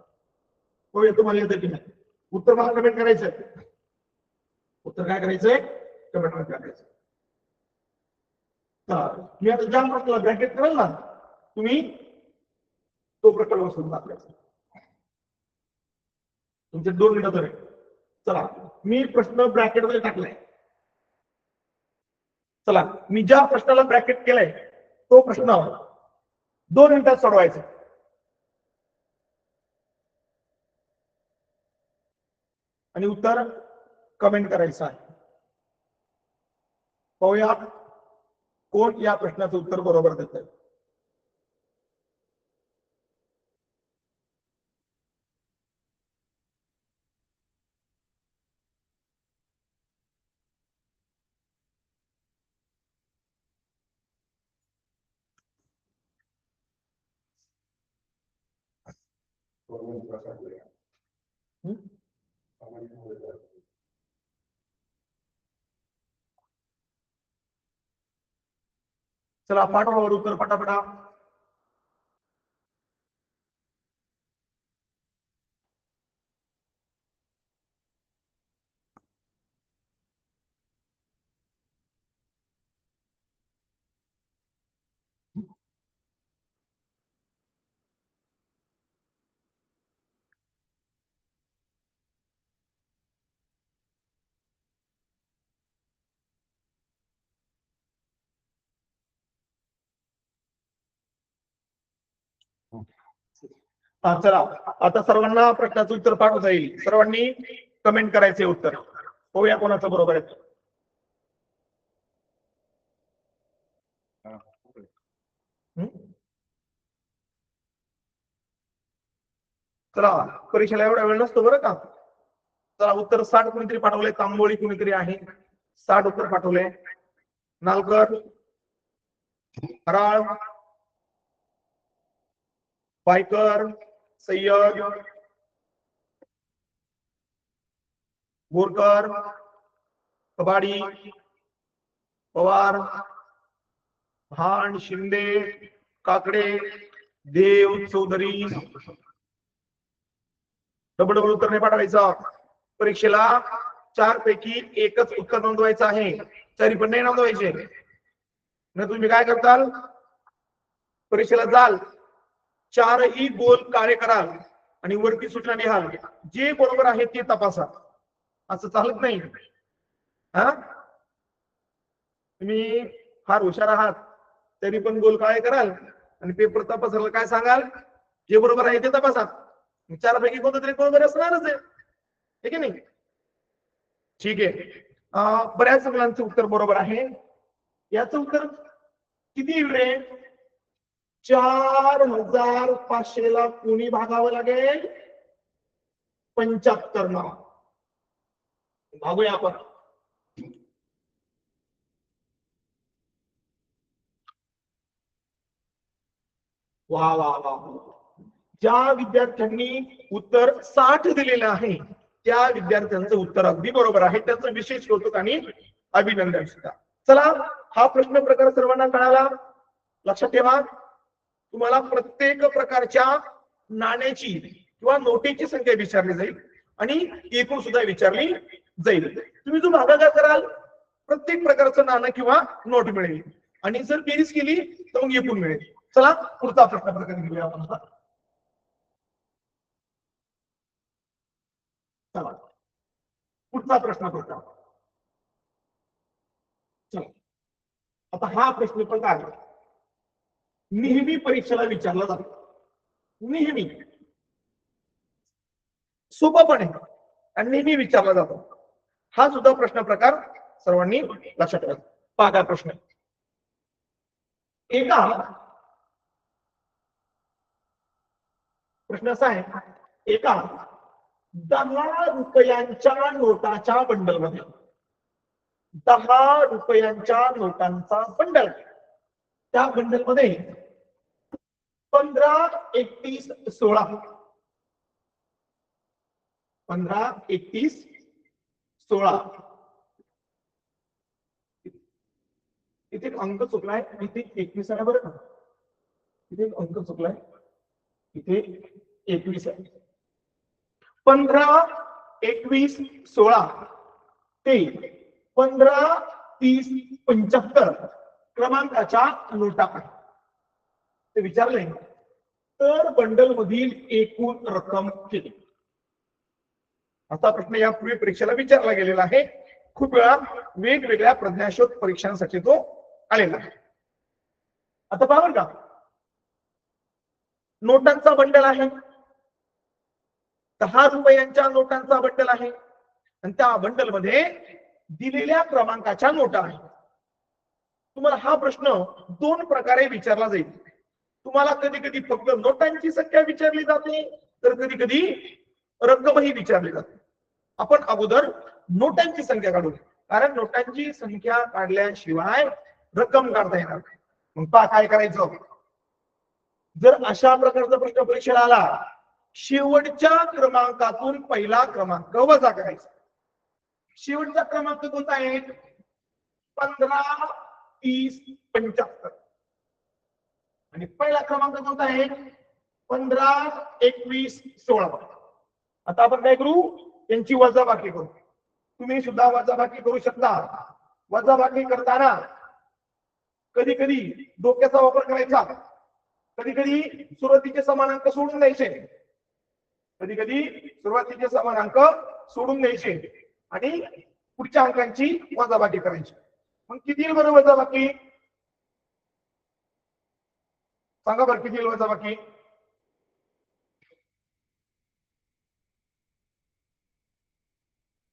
हो येतो मला येतं की नाही उत्तर मला कमेंट करायचं उत्तर काय करायचंय कमेंट मध्ये करायचं मी आता ज्या प्रश्नाला ब्रॅकेट कराल ना तुम्ही तो प्रकार बसून दाखवायचा तुमचे 2 मिनिटं तर चला मी प्रश्न ब्रॅकेट मध्ये टाकलाय चला मी ज्या प्रश्नाला ब्रॅकेट केलाय तो प्रश्न 2 मिनिटात सोडवायचा आणि उत्तर कमेंट करायचं आहे पाहूया कोण या प्रश्नाचं उत्तर बरोबर देत आहे चला पाठवा उत्तर पटापटा चला आता सर्वांना प्रश्नाचं उत्तर पाठवता येईल सर्वांनी कमेंट करायचे उत्तर पाहूया कोणाचं बरोबर आहे चला परीक्षेला एवढा वेळ नसतो बरं का चला उत्तर 60 कुणीतरी पाठवले तांबोळी कुणीतरी आहे 60 उत्तर पाठवले नालकर हराळ पायकर सय्यद बोरकर कबाडी पवार भांड शिंदे काकडे देव चौधरी डबल उत्तर नाही पाठवायचं परीक्षेला 4 पैकी एकच उत्तर नोंदवायचं आहे 4 पण नाही नोंदवायचे नाही तुम्ही काय करताल परीक्षेला जाल 4ही गोल कार्य कराल आणि वरती सूचना लिहाल जे बरोबर आहे ते तपासा असं चालत नाही हा तुम्ही फार हुशार आहात तरी पण गोल कार्य कराल आणि पेपर तपासायला काय सांगाल जे बरोबर आहे ते तपासा 4 पैकी कोणतं तरी बरोबर असणारच आहे ठीक आहे नाही ठीक आहे बऱ्याच मुलांचं उत्तर बरोबर आहे याचं उत्तर किती वेळ 4500 ला कोणी भागावं लागेल 75 ना भागूया आपण वा वा वा ज्या विद्यार्थ्यांनी उत्तर 60 दिलेलं आहे त्या विद्यार्थ्यांचं उत्तर अगदी बरोबर आहे त्याचं विशेष कौतुक आणि अभिनंदन सुद्धा चला हा प्रश्न प्रकार सर्वांना कळाला लक्षात ठेवा तुम्हाला प्रत्येक प्रकारच्या नाण्याची किंवा नोटेची संख्या विचारली जाईल आणि एकूण सुद्धा विचारली जाईल तुम्ही जो भागाकार कराल प्रत्येक प्रकारचं नाणं किंवा नोट मिळेल आणि जर बेरीज केली तर मग एकूण मिळेल चला पुढचा प्रश्न प्रकार घेऊया आपण चला पुढचा प्रश्न बघा चला आता हा प्रश्न पण काय नेहमी परीक्षेला विचारला जातो नेहमी सोपं पण आहे आणि नेहमी विचारला जातो हा सुद्धा प्रश्न प्रकार सर्वांनी लक्षात ठेवा पाहा प्रश्न एका प्रश्न असा आहे एका 10 रुपयांच्या नोटाच्या बंडल मध्ये 10 रुपयांच्या नोटांचा बंडल त्या बंडल मध्ये 15 31 16 15 31 16 इथे अंक चुकलाय इथे 21 आहे बरं का इथे अंक चुकलाय इथे 21 आहे 15, 21, 16 ते 15, 30, 75 क्रमांकाच्या नोटा आहेत. ते विचारले तर बंडल मधील एकूण रक्कम किती. असा प्रश्न यापूर्वी परीक्षेला विचारला गेलेला आहे. खूप वेळा वेगवेगळ्या प्रज्ञाशोध परीक्षांसाठी तो आलेला आहे. आता पाहू का, नोटांचा बंडल आहे, 10 रुपयांच्या नोटांचा बंडल आहे आणि त्या बंडल मध्ये दिलेल्या क्रमांकाच्या नोटा आहेत. तुम्हाला हा प्रश्न दोन प्रकारे विचारला जाईल. तुम्हाला कधी कधी फक्त नोटांची संख्या विचारली जाते, तर कधी कधी रक्कमही विचारली जाते. आपण अगोदर नोटांची संख्या काढू, कारण नोटांची संख्या काढल्याशिवाय रक्कम काढता येणार नाही. मग पहा काय करायचं. जर अशा प्रकारचा प्रश्न परीक्षेला आला, शेवटच्या क्रमांकातून पहिला क्रमांक वजा करायचा. शेवटचा क्रमांक कोणता आहे? 15, 30, 75 आणि पहिला क्रमांक कोणता आहे? 15, 21, 16. आता आपण काय करू, यांची वजाबाकी करू. तुम्ही सुद्धा वजाबाकी करू शकता. वजाबाकी करताना कधी कधी डोक्याचा वापर करायचा, कधी कधी सुरुवातीचे समानांक सोडून द्यायचे, कधी कधी सुरुवातीचे समानांक सोडून द्यायचे आणि पुढच्या अंकांची वजाबाकी करायची. मग किती येईल बरं वजाबाकी? सांगा बरं किती येईल वजाबाकी?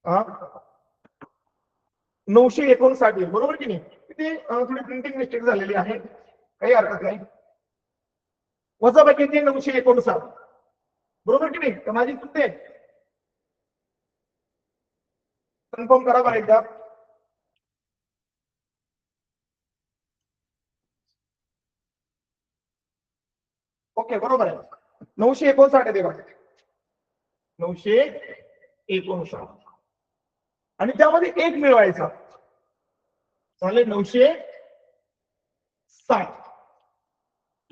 हा, 959 येईल, बरोबर की नाही? तिथे थोडी प्रिंटिंग मिस्टेक झालेली आहे, काही हरकत नाही. वजाबाकी 959, बरोबर की नाही? तर माझी चुकते, कन्फर्म करा बरं एकदा. ओके, बरोबर आहे. 959 आहे, 959 आणि त्यामध्ये एक मिळवायचा, चालेल. 960,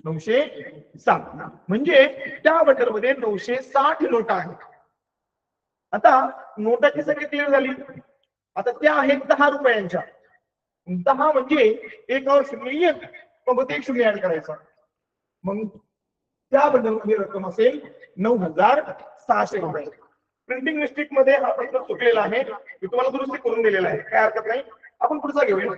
960 म्हणजे त्या बंडलमध्ये 960 नोटा आहेत. आता नोटाची संख्या क्लिअर झाली. आता त्या आहेत 10 रुपयांच्या. 10 म्हणजे एकावर शून्य एक, मग एक शून्य ऍड करायचा. मग त्या बंडलमध्ये रक्कम असेल 9,600 रुपये. प्रिंटिंग मिस्टेक मध्ये हा प्रश्न चुकलेला आहे, मी तुम्हाला दुरुस्ती करून दिलेला आहे, काय हरकत नाही. आपण पुढचा घेऊया.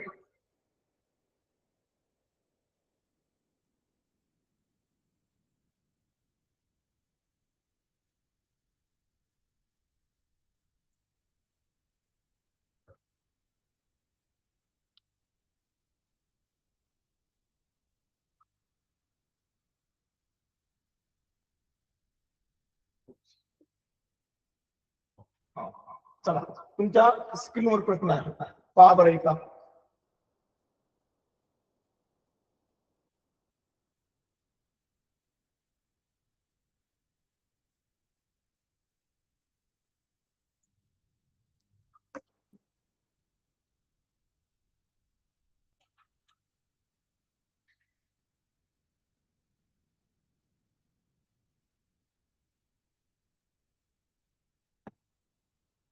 चला, तुमच्या स्क्रीनवर प्रश्न आहे, पहा बरं एकदा.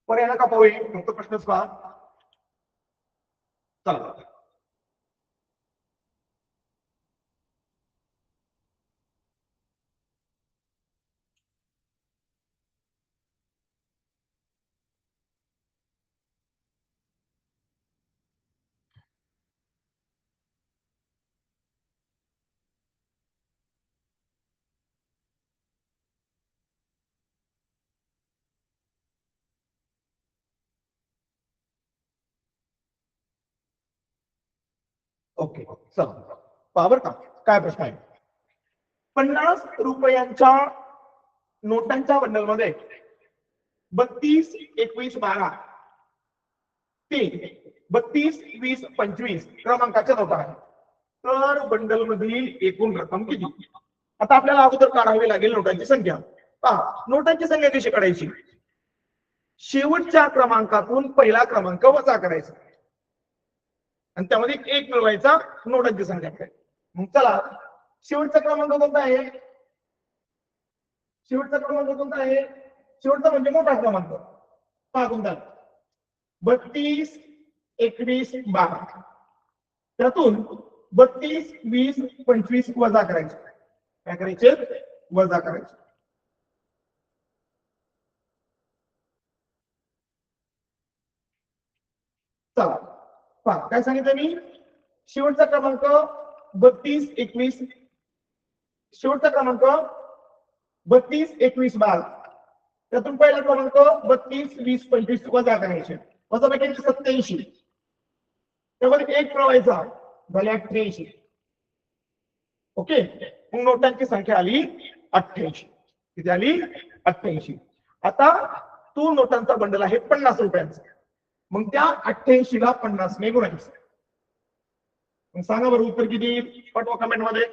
पर्याय नका पाहू, फक्त प्रश्नच पहा. चला, ओके, चला पहा बरं का काय प्रश्न आहे. 50 रुपयांच्या नोटांच्या बंडल मध्ये 32, 21, 12 ते 32, 20, 25 क्रमांकाच्या नोटा आहेत. तर बंडल मधील एकूण रक्कम किती? आता आपल्याला अगोदर काढावी लागेल नोटांची संख्या. पहा, नोटांची संख्या कशी काढायची? शेवटच्या क्रमांकातून पहिला क्रमांक वजा करायचा आणि त्यामध्ये एक मिळवायचा, नोटांची संख्या काय. मग चला, शेवटचा क्रमांक कोणता आहे? शेवटचा क्रमांक कोणता आहे? शेवटचा म्हणजे मोठा क्रमांक पहा कोणता 32 21 12 त्यातून 32 20 25 वजा करायचे काय करायचे वजा करायचे चला पहा काय सांगितलं मी शेवटचा क्रमांक 32 21 शेवटचा क्रमांक 32 21 12 त्यातून पहिला क्रमांक 32 20 25 वजा करायचे वजा पैकी 87 त्यामध्ये एक प्रवाहायचा झाले 88 ओके मग नोटांची संख्या आली 88 किती आली 88 आता तो नोटांचा बंडल आहे 50 रुपयांचा मग त्या 88 ला 50 ने गुणायचं मग सांगा बरं उत्तर किती पाठवा कमेंट मध्ये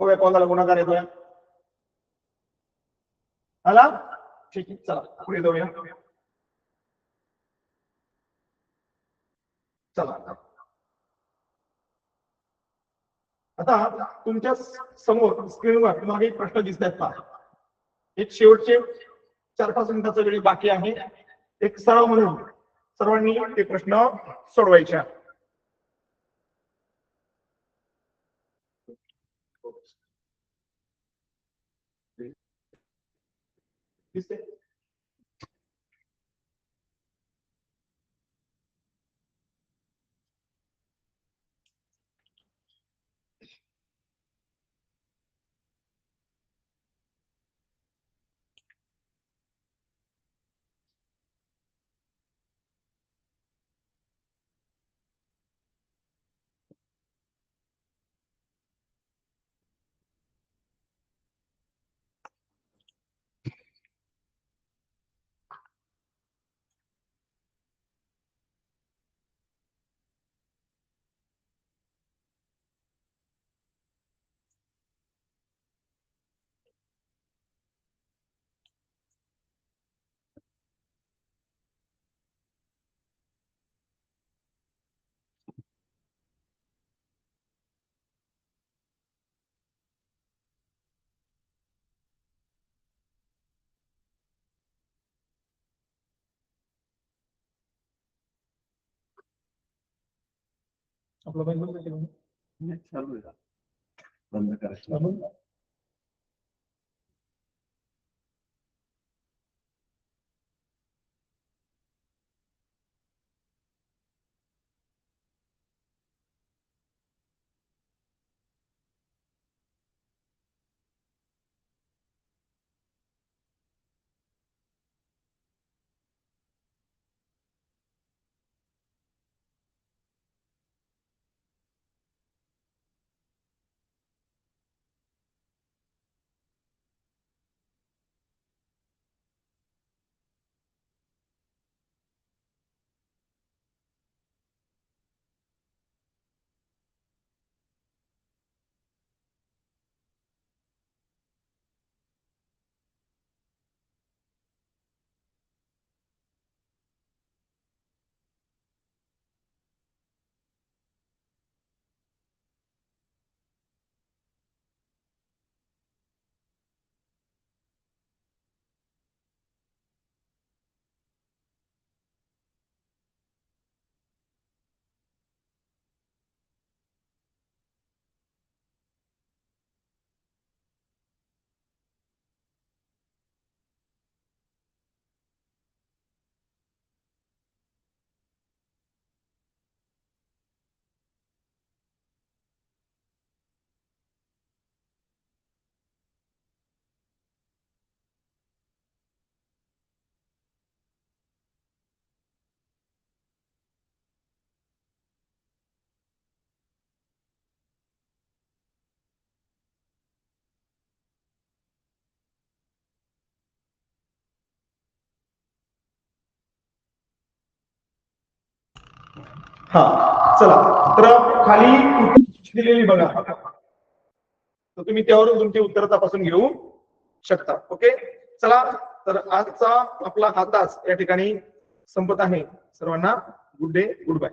कोणाला गुणाकार येतोय आला ठीक आहे चला पुढे जाऊया चला आता तुमच्या समोर स्क्रीनवर तुम्हाला एक प्रश्न दिसत आहेत पहा एक शेवटचे 4-5 मिनिटाचा वेळ बाकी आहे एक सराव म्हणून सर्वांनी ते प्रश्न सोडवायचे दिसते आपलं बंद करायचं हा चला तर खाली दिलेली बघा तर तुम्ही त्यावरून तुमची उत्तर तपासून घेऊ शकता ओके चला तर आजचा आपला हा तास या ठिकाणी संपत आहे. सर्वांना गुड डे, गुड बाय.